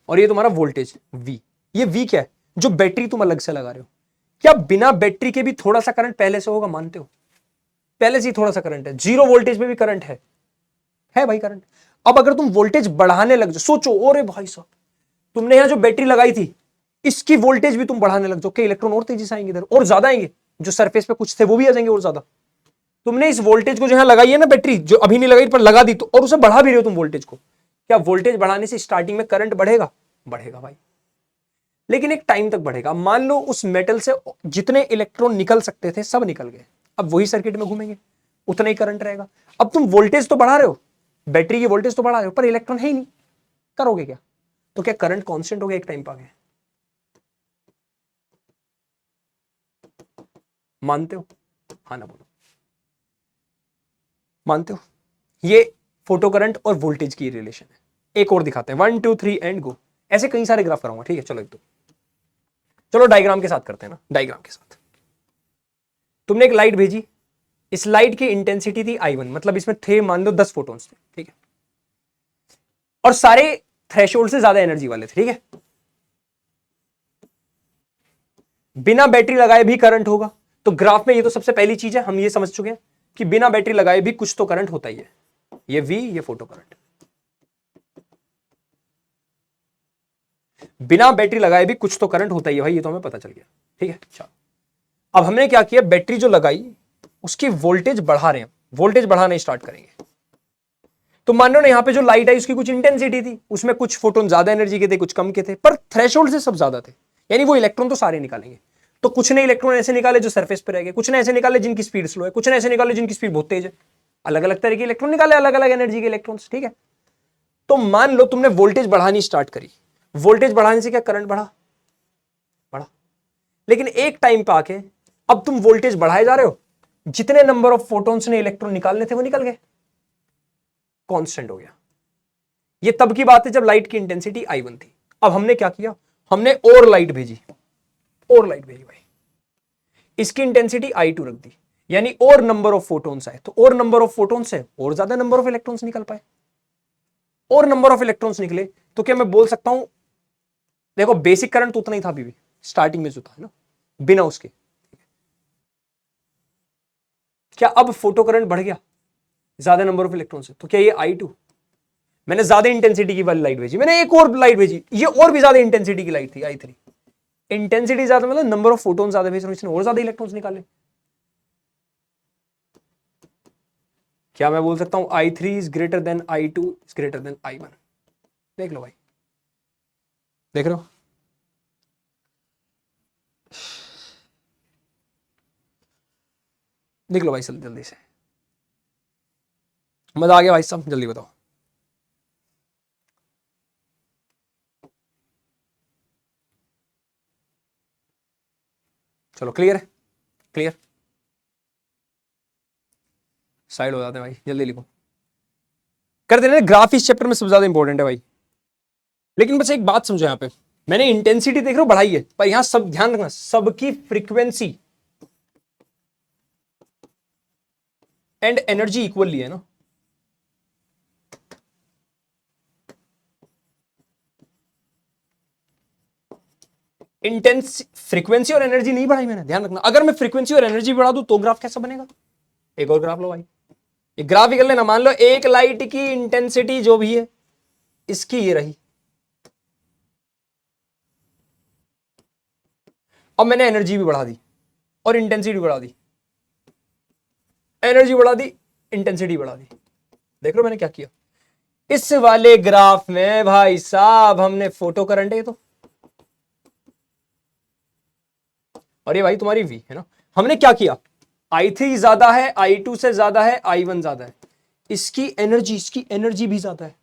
और ये तुम्हारा वोल्टेज V। ये V क्या है? जो बैटरी तुम अलग से लगा रहे हो। क्या बिना बैटरी के भी थोड़ा सा करंट पहले से होगा? मानते हो? पहले से ही थोड़ा सा करंट है, जीरो वोल्टेज में भी करंट है भाई करंट। अब अगर तुम वोल्टेज बढ़ाने लग जाओ, सोचो, अरे भाई साहब, तुमने यहां जो बैटरी लगाई थी इसकी वोल्टेज भी तुम बढ़ाने लग जाओ, क्या इलेक्ट्रॉन और तेजी से आएंगे इधर, और ज्यादा आएंगे? जो सरफेस पे कुछ थे वो भी आ जाएंगे और ज्यादा। तुमने इस वोल्टेज को जो यहां लगाई है ना, बैटरी जो अभी नहीं लगाई पर लगा दी, तो और उसे बढ़ा भी रहे हो तुम वोल्टेज को, क्या वोल्टेज बढ़ाने से स्टार्टिंग में करंट बढ़ेगा? बढ़ेगा भाई, लेकिन एक टाइम तक बढ़ेगा। मान लो उस मेटल से जितने इलेक्ट्रॉन निकल सकते थे सब निकल गए, अब वही सर्किट में घूमेंगे, उतना ही करंट रहेगा। अब तुम वोल्टेज तो बढ़ा रहे हो, बैटरी की वोल्टेज तो बढ़ा रहे हो, पर इलेक्ट्रॉन है ही नहीं, करोगे क्या? तो क्या करंट कांस्टेंट हो गया एक टाइम पर? मानते हो? हाँ ना बोलो? मानते हो? ये फोटो करंट और वोल्टेज की रिलेशन है। एक और दिखाते हैं, 1 2 3 एंड गो। ऐसे कई सारे ग्राफ कराऊंगा, ठीक है? चलो एक दो, चलो डायग्राम के साथ करते हैं ना, डायग्राम के साथ। तुमने एक लाइट भेजी, इस लाइट की इंटेंसिटी थी I1, मतलब इसमें थे मान लो 10 फोटोन्स थे, ठीक है, और सारे थ्रेशोल्ड से ज्यादा एनर्जी वाले थे, ठीक है। बिना बैटरी लगाए भी करंट होगा, तो ग्राफ में ये तो सबसे पहली चीज है, हम ये समझ चुके हैं कि बिना बैटरी लगाए भी कुछ तो करंट होता ही है। ये V, ये फोटो करंट। बिना बैटरी लगाए भी कुछ तो करंट होता ही है भाई, ये तो हमें पता चल गया, ठीक है। चलो, अब हमने क्या किया, बैटरी जो लगाई उसकी वोल्टेज बढ़ा रहे हैं, वोल्टेज बढ़ाना स्टार्ट करेंगे। तो मान लो ना यहाँ पे जो लाइट आई उसकी कुछ इंटेंसिटी थी, उसमें कुछ फोटोन ज्यादा एनर्जी के थे, कुछ कम के थे, पर थ्रेशोल्ड से सब ज्यादा थे, यानी वो इलेक्ट्रॉन तो सारे निकालेंगे। तो कुछ ने इलेक्ट्रॉन ऐसे निकाले जो सरफेस पे रह गए, कुछ ने ऐसे निकाले जिनकी स्पीड स्लो है, कुछ ने ऐसे निकाले जिनकी स्पीड बहुत तेज है। अलग अलग तरह के इलेक्ट्रॉन निकाले, अलग अलग एनर्जी के इलेक्ट्रॉन्स, ठीक है। तो मान लो तुमने वोल्टेज बढ़ानी स्टार्ट करी, वोल्टेज बढ़ाने से क्या करंट बढ़ा? बढ़ा। लेकिन एक टाइम पे आके अब तुम वोल्टेज बढ़ाए जा रहे हो, जितने नंबर ऑफ फोटोन्स ने इलेक्ट्रॉन निकालने थे वो निकल गए, कांस्टेंट हो गया। ये तब की बात है जब लाइट की इंटेंसिटी I1 थी। अब हमने क्या किया, हमने और लाइट भेजी, और लाइट भेजी भाई, इसकी इंटेंसिटी I2 रख दी, यानी और नंबर ऑफ फोटोन्स आए, तो और नंबर ऑफ फोटोन्स से और ज्यादा नंबर ऑफ इलेक्ट्रॉन्स निकल पाए, और नंबर ऑफ इलेक्ट्रॉन्स निकले, तो क्या मैं बोल सकता हूं, देखो बेसिक करंट तो उतना ही था अभी भी, स्टार्टिंग में जो था ना, बिना उसके। क्या अब फोटो करंट बढ़ गया ज्यादा नंबर ऑफ इलेक्ट्रॉन से? तो क्या ये I2, मैंने ज्यादा इंटेंसिटी की वाली लाइट भेजी, मैंने एक और लाइट भेजी, ये और भी ज्यादा इंटेंसिटी की लाइट थी I3। इंटेंसिटी ज्यादा मतलब नंबर ऑफ फोटोन ज्यादा भेज रहा हूं, इसने और ज्यादा इलेक्ट्रॉन्स निकाले। क्या मैं बोल सकता हूं I3 is greater than I2 is greater than I1? देख लो भाई, देख रहे हो? देख लो भाई जल्दी जल्दी से। मजा आ गया भाई साहब, जल्दी बताओ। चलो क्लियर है, क्लियर, साइड हो जाते हैं भाई, जल्दी लिखो, कर देना। ग्राफ इस चैप्टर में सबसे ज्यादा इंपॉर्टेंट है भाई। लेकिन बस एक बात समझो, यहां पे मैंने इंटेंसिटी देख रहे हो बढ़ाई है, पर यहां सब ध्यान रखना, सबकी फ्रीक्वेंसी एंड एनर्जी इक्वली है ना। इंटेंस फ्रीक्वेंसी और एनर्जी नहीं बढ़ाई मैंने, ध्यान रखना। अगर मैं फ्रीक्वेंसी और एनर्जी बढ़ा दूं तो ग्राफ कैसा बनेगा? एक और ग्राफ लो भाई, एक ग्राफ ही कर लेना। मान लो एक लाइट की इंटेंसिटी जो भी है इसकी ये रही, अब मैंने एनर्जी भी बढ़ा दी और इंटेंसिटी बढ़ा दी, एनर्जी बढ़ा दी, इंटेंसिटी बढ़ा दी। देख लो मैंने क्या किया। इस वाले ग्राफ में भाई साहब हमने फोटो करंट है तो, और ये भाई तुम्हारी वी है ना। हमने क्या किया, I3 ज्यादा है, I2 से ज्यादा है, I1 ज्यादा है, इसकी एनर्जी भी ज्यादा है।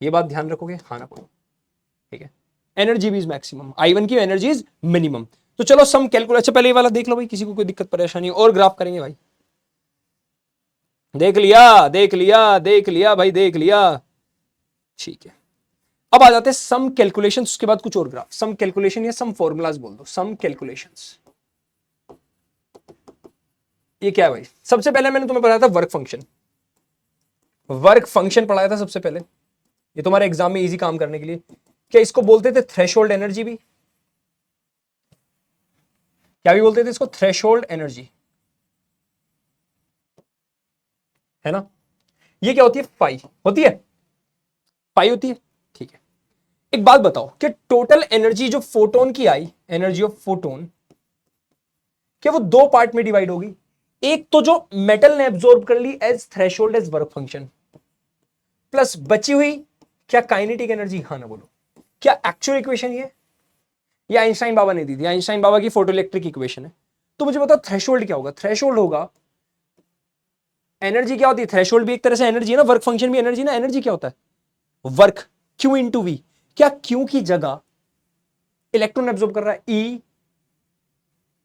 ये बात ध्यान रखोगे, हाँ ना बोलो, ठीक है। एनर्जी भी इज मैक्सिमम, I1 की एनर्जी इज मिनिमम। तो चलो सम कैलकुलेट, अच्छा पहले ये वाला देख लो भाई, किसी को कोई दिक्कत परेशानी और ग्राफ करेंगे भाई। देख लिया, देख लिया, देख लिया भाई, देख लिया, ठीक है। अब आ जाते हैं सम कैलकुलेशंस, उसके बाद कुछ और ग्राफ। सम कैलकुलेशन या सम फॉर्मूलाज बोल दो, सम कैलकुलेशंस। ये क्या है भाई? सबसे पहले मैंने तुम्हें पढ़ाया था वर्क फंक्शन, वर्क फंक्शन पढ़ाया था सबसे पहले। ये तुम्हारे एग्जाम में इजी काम करने के लिए। क्या इसको बोलते थे थ्रेशोल्ड एनर्जी भी? क्या भी बोलते थे इसको? थ्रेशोल्ड एनर्जी, है ना। ये क्या होती है? फाई होती है, फाई होती है, ठीक है। एक बात बताओ कि टोटल एनर्जी जो फोटोन की आई, एनर्जी ऑफ फोटोन, क्या वो दो पार्ट में डिवाइड होगी? एक तो जो मेटल ने एब्जॉर्ब कर ली as threshold as work function, plus बची हुई क्या काइनेटिक एनर्जी? हाँ ना बोलो। क्या एक्चुअल इक्वेशन ये आइंस्टाइन बाबा ने दी थी, आइंस्टाइन बाबा की फोटो इलेक्ट्रिक इक्वेशन है। तो मुझे बताओ थ्रेशोल्ड क्या होगा? थ्रेशोल्ड होगा, एनर्जी क्या होती है? थ्रेशोल्ड भी एक तरह से एनर्जी है ना, वर्क फंक्शन भी एनर्जी ना। एनर्जी क्या होता है? Work, Q into V. क्या क्यू की जगह इलेक्ट्रॉन एब्जॉर्ब कर रहा है? ई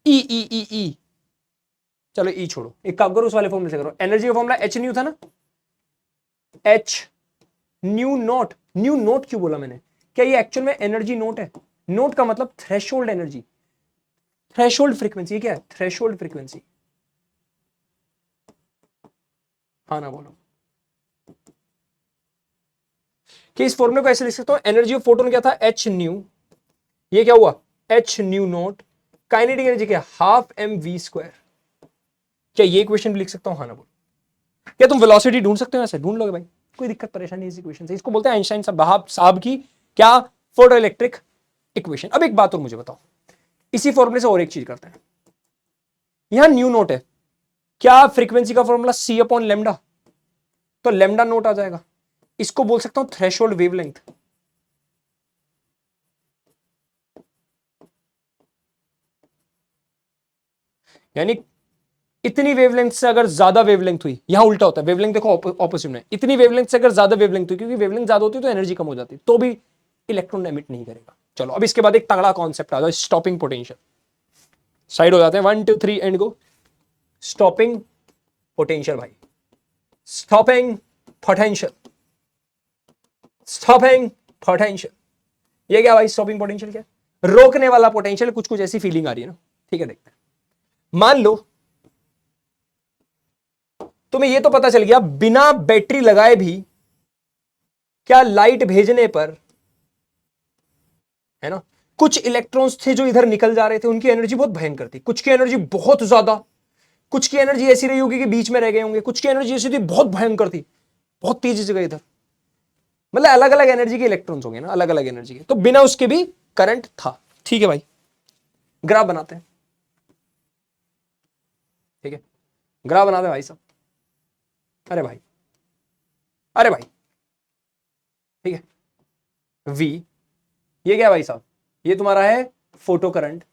ई ई ई ई, चलो ई छोड़ो, एक काम करो उस वाले फॉर्मूले से करो। एनर्जी का फॉर्मूला एच न्यू था ना, H nu not. New not क्यों बोला मैंने? क्या ये एक्चुअल में एनर्जी नोट है? नोट का मतलब थ्रेशोल्ड एनर्जी, थ्रेशोल्ड फ्रीक्वेंसी। क्या है? थ्रेशोल्ड फ्रीक्वेंसी, हाँ ना बोलो। कि इस फॉर्मूले को ऐसे लिख सकता हूं, एनर्जी ऑफ फोटोन क्या था? एच न्यू, ये क्या हुआ? H nu naught. Kinetic energy क्या? Half M we square. क्या ये इक्वेशन भी लिख सकता हूं? हाँ ना बोलो। क्या तुम वेलोसिटी ढूंढ सकते हो? ऐसे ढूंढ लोगे भाई, कोई दिक्कत परेशानी इस इक्वेशन से। इसको बोलते हैं आइंस्टाइन साहब की क्या? Photo electric equation. अब एक बात और मुझे बताओ, इसी फॉर्मूले से और एक चीज करते हैं। यहां न्यू नोट है, क्या फ्रीक्वेंसी का फॉर्मूला सी अपॉन लेमडा, तो लेमडा नोट आ जाएगा। इसको बोल सकता हूं थ्रेशोल्ड वेवलेंथ। यानी इतनी वेवलेंथ से अगर ज्यादा वेवलेंथ हुई, यहां उल्टा होता है, वेवलेंथ देखो ऑपोजिट में, इतनी वेवलेंथ से अगर ज्यादा वेवलेंथ हुई, क्योंकि वेवलेंथ ज्यादा होती है तो एनर्जी कम हो जाती है, तो भी इलेक्ट्रॉन एमिट नहीं करेगा। चलो अब इसके बाद एक तगड़ा कॉन्सेप्ट आ जाए, स्टॉपिंग पोटेंशियल। साइड हो जाते हैं, 1 2 3 एंड गो। स्टॉपिंग पोटेंशियल भाई, स्टॉपिंग पोटेंशियल, स्टॉपिंग पोटेंशियल। ये क्या भाई? स्टॉपिंग पोटेंशियल क्या? रोकने वाला पोटेंशियल। कुछ कुछ ऐसी फीलिंग आ रही है ना, ठीक है, देखते हैं। मान लो तुम्हें ये तो पता चल गया बिना बैटरी लगाए भी क्या लाइट भेजने पर, है ना, कुछ इलेक्ट्रॉन्स थे जो इधर निकल जा रहे थे, उनकी एनर्जी बहुत भयंकर थी, कुछ की एनर्जी बहुत ज्यादा, कुछ की एनर्जी ऐसी रही होगी कि बीच में रह गए होंगे, कुछ की एनर्जी ऐसी थी बहुत भयंकर थी, बहुत तेजी से गए इधर। मतलब अलग अलग एनर्जी के इलेक्ट्रॉन्स होंगे ना, अलग अलग एनर्जी के, तो बिना उसके भी करंट था। ठीक है भाई, ग्राफ बनाते हैं, ठीक है, ग्राफ बनाते हैं भाई साहब। अरे भाई, अरे भाई, ठीक है। वी, ये क्या है भाई साहब? ये तुम्हारा है फोटो करंट,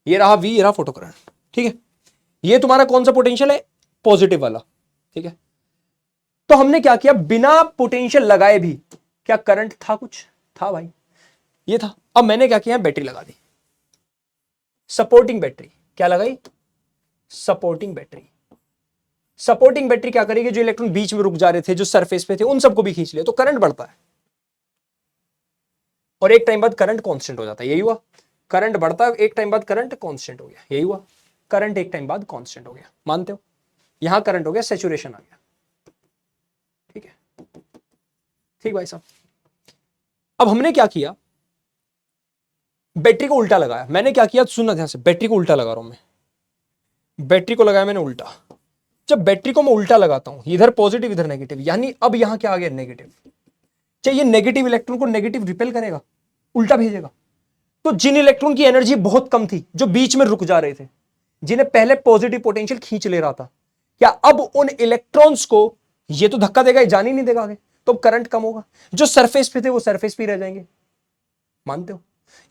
ये रहा V, ये रहा फोटो करंट, ठीक है। ये तुम्हारा कौन सा पोटेंशियल है, पॉजिटिव वाला, ठीक है। तो हमने क्या किया, बिना पोटेंशियल लगाए भी क्या करंट था, कुछ था भाई, ये था। अब मैंने क्या किया, बैटरी लगा दी, सपोर्टिंग बैटरी। क्या लगाई, सपोर्टिंग बैटरी। सपोर्टिंग बैटरी क्या करेगी, जो इलेक्ट्रॉन बीच में रुक जा रहे थे, जो सरफेस पे थे, उन सबको भी खींच लिया, तो करंट बढ़ता है। और एक टाइम बाद करंट कांस्टेंट हो जाता है, यही हुआ। करंट बढ़ता है, एक टाइम बाद करंट कांस्टेंट हो गया, यही हुआ। करंट एक टाइम बाद कांस्टेंट हो गया, मानते हो। यहां करंट हो गया, सैचुरेशन आ गया, ठीक है। ठीक भाई साहब, अब हमने क्या किया, बैटरी को उल्टा लगाया। मैंने क्या किया, सुनना ध्यान से, बैटरी को उल्टा लगा रहा हूं मैं, बैटरी को लगाया मैंने उल्टा। जब बैटरी को मैं उल्टा लगाता हूं, इधर पॉजिटिव इधर नेगेटिव, यानी अब यहां क्या आ गया, नेगेटिव। चाहिए नेगेटिव इलेक्ट्रॉन को नेगेटिव रिपेल करेगा, उल्टा भेजेगा। तो जिन इलेक्ट्रॉन की एनर्जी बहुत कम थी, जो बीच में रुक जा रहे थे, जिन्हें पहले पॉजिटिव पोटेंशियल खींच ले रहा था, क्या अब उन इलेक्ट्रॉन्स को ये तो धक्का देगा, ये जान ही नहीं देगा आगे, तो करंट कम होगा। जो सरफेस पे थे वो सरफेस पे रह जाएंगे, मानते हो।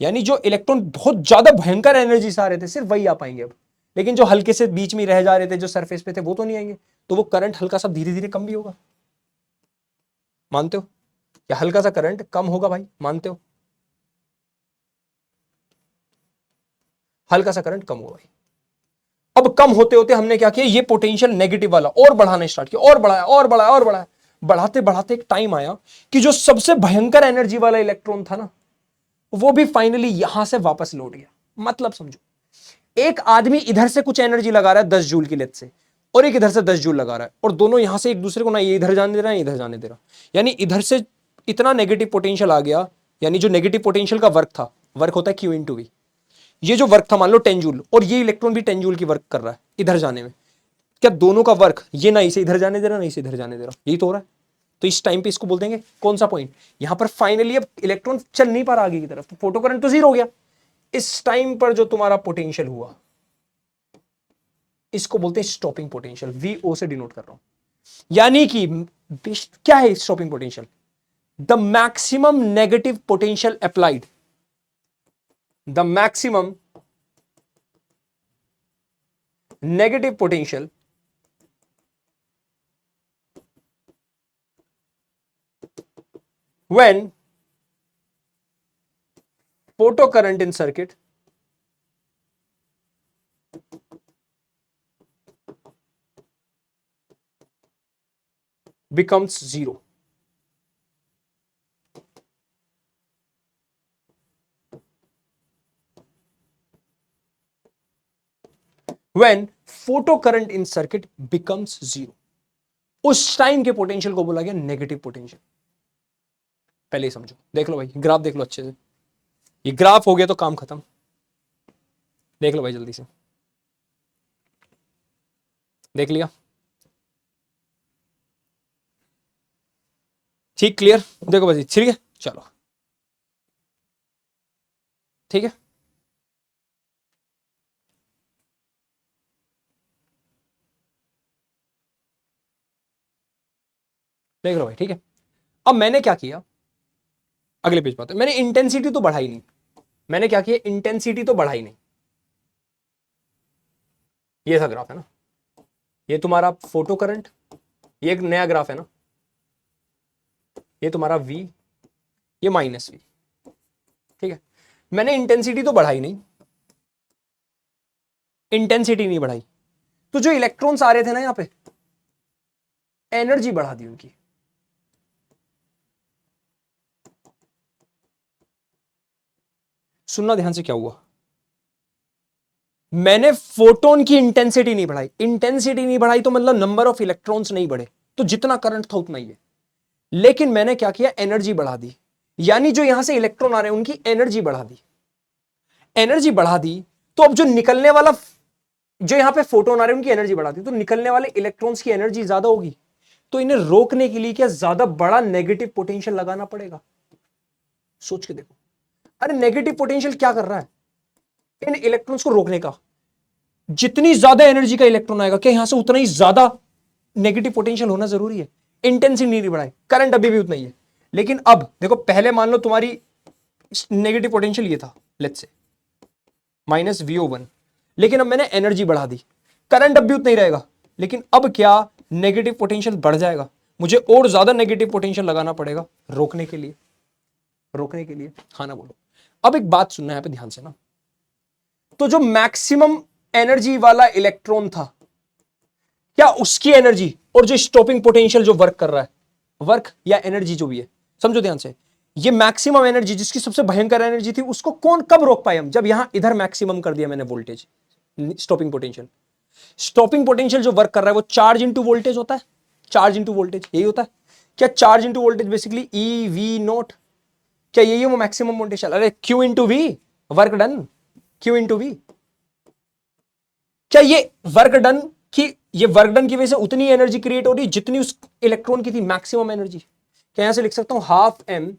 यानी जो इलेक्ट्रॉन बहुत ज्यादा भयंकर एनर्जी से आ रहे थे, सिर्फ वही आ पाएंगे अब। लेकिन जो हल्के से बीच में रह जा रहे थे, जो सरफेस पे थे, वो तो नहीं आएंगे। तो वो करंट हल्का सा धीरे धीरे कम भी होगा, मानते हो। या हल्का सा करंट कम होगा भाई, मानते हो। हल्का सा करंट कम होगा भाई। अब कम होते होते हमने क्या किया, ये पोटेंशियल नेगेटिव वाला और बढ़ाना स्टार्ट किया, और बढ़ाया और बढ़ाया और बढ़ाया। बढ़ाते बढ़ाते एक टाइम आया कि जो सबसे भयंकर एनर्जी वाला इलेक्ट्रॉन था ना, वो भी फाइनली यहां से वापस लौट गया। मतलब समझो, एक आदमी इधर से कुछ एनर्जी लगा रहा है 10 जूल की लेथ से, और एक इधर से 10 जूल लगा रहा है, और दोनों यहां से एक दूसरे को ना ये इधर जाने दे रहा है, इधर जाने दे रहा, यानी इधर से इतना नेगेटिव पोटेंशियल आ गया। यानी जो नेगेटिव पोटेंशियल का वर्क था, वर्क होता है Q × V, ये जो वर्क था मान लो 10 जूल, और ये इलेक्ट्रॉन भी 10 जूल की वर्क कर रहा है इधर जाने में। क्या दोनों का वर्क, ये ना इसे इधर जाने दे रहा, ना इसे इधर जाने दे रहा, यही तो हो रहा है। तो इस टाइम पे इसको बोल देंगे कौन सा पॉइंट, यहां पर फाइनली अब इलेक्ट्रॉन चल नहीं पा रहा आगे की तरफ, तो फोटो करंट तो 0 हो गया। इस टाइम पर जो तुम्हारा पोटेंशियल हुआ, इसको बोलते हैं स्टॉपिंग पोटेंशियल, VO से डिनोट कर रहा हूं। यानी कि क्या है stopping potential, the maximum negative potential applied, the maximum negative potential when photocurrent in circuit becomes 0. When photocurrent in circuit becomes 0, उस टाइम के पोटेंशियल को बोला गया नेगेटिव पोटेंशियल। पहले ही समझो, देख लो भाई ग्राफ देख लो अच्छे से, ये ग्राफ हो गया तो काम खत्म। देख लो भाई जल्दी से, देख लिया, ठीक, क्लियर, देखो भाई, ठीक है, चलो ठीक है। देख लो भाई, ठीक है। अब मैंने क्या किया, अगले पेज पर, मैंने इंटेंसिटी तो बढ़ाई नहीं। मैंने क्या किया, इंटेंसिटी तो बढ़ाई नहीं। ये था ग्राफ है ना, ये तुम्हारा फोटो करंट, ये एक नया ग्राफ है ना, ये तुम्हारा V, ये -V, ठीक है। मैंने इंटेंसिटी तो बढ़ाई नहीं, इंटेंसिटी नहीं बढ़ाई, तो जो इलेक्ट्रॉन्स आ रहे थे ना यहां पे, एनर्जी बढ़ा दी उनकी। सुनना ध्यान से, क्या हुआ, मैंने फोटोन की इंटेंसिटी नहीं बढ़ाई। इंटेंसिटी नहीं बढ़ाई तो मतलब नंबर ऑफ इलेक्ट्रॉन्स नहीं बढ़े, तो जितना करंट था उतना ही है। लेकिन मैंने क्या किया, एनर्जी बढ़ा दी, यानी जो यहां से इलेक्ट्रॉन आ रहे हैं उनकी एनर्जी बढ़ा दी। एनर्जी बढ़ा दी तो अब जो निकलने वाला, जो यहां पे फोटोन आ रहे हैं उनकी एनर्जी बढ़ा दी, तो निकलने वाले इलेक्ट्रॉन्स की एनर्जी ज्यादा होगी। तो इन्हें रोकने के लिए क्या ज्यादा बड़ा नेगेटिव पोटेंशियल लगाना पड़ेगा। सोच के देखो, अरे नेगेटिव पोटेंशियल क्या कर रहा है, इन इलेक्ट्रॉन्स को रोकने का। जितनी ज्यादा एनर्जी का इलेक्ट्रॉन आएगा, क्या यहां से उतना ही ज्यादा नेगेटिव पोटेंशियल होना जरूरी है। इंटेंसिटी नहीं बढ़ाए, करंट अभी भी उतना ही है। लेकिन अब देखो, पहले मान लो तुम्हारी नेगेटिव पोटेंशियल ये था, लेट्स से, माइनस VO1। लेकिन अब मैंने एनर्जी बढ़ा दी, करंट अब भी उतना ही रहेगा, लेकिन अब क्या नेगेटिव पोटेंशियल बढ़ जाएगा, मुझे और ज्यादा नेगेटिव पोटेंशियल लगाना पड़ेगा रोकने के लिए, रोकने के लिए। हाँ ना बोलो। अब एक बात सुनना है यहाँ पे ध्यान से ना, तो जो मैक्सिमम एनर्जी वाला इलेक्ट्रॉन था, क्या उसकी एनर्जी और जो स्टॉपिंग पोटेंशियल जो वर्क कर रहा है, वर्क या एनर्जी जो भी है, समझो ध्यान से, ये मैक्सिमम एनर्जी जिसकी सबसे भयंकर एनर्जी थी, उसको कौन कब रोक पाए हम, जब यहां इधर मैक्सिमम कर दिया मैंने voltage, stopping potential. Stopping potential जो वर्क कर रहा है वो चार्ज इंटू वोल्टेज होता है, चार्ज इंटू वोल्टेज यही होता है। क्या charge into voltage basically E V nought, क्या यही है वो मैक्सिमम पोटेंशियल? अरे Q into V, work done, Q into V. क्या ये वर्क डन की, ये वर्क डन की वजह से उतनी एनर्जी क्रिएट हो रही जितनी उस इलेक्ट्रॉन की थी मैक्सिमम एनर्जी? क्या यहां से लिख सकता हूं हाफ एम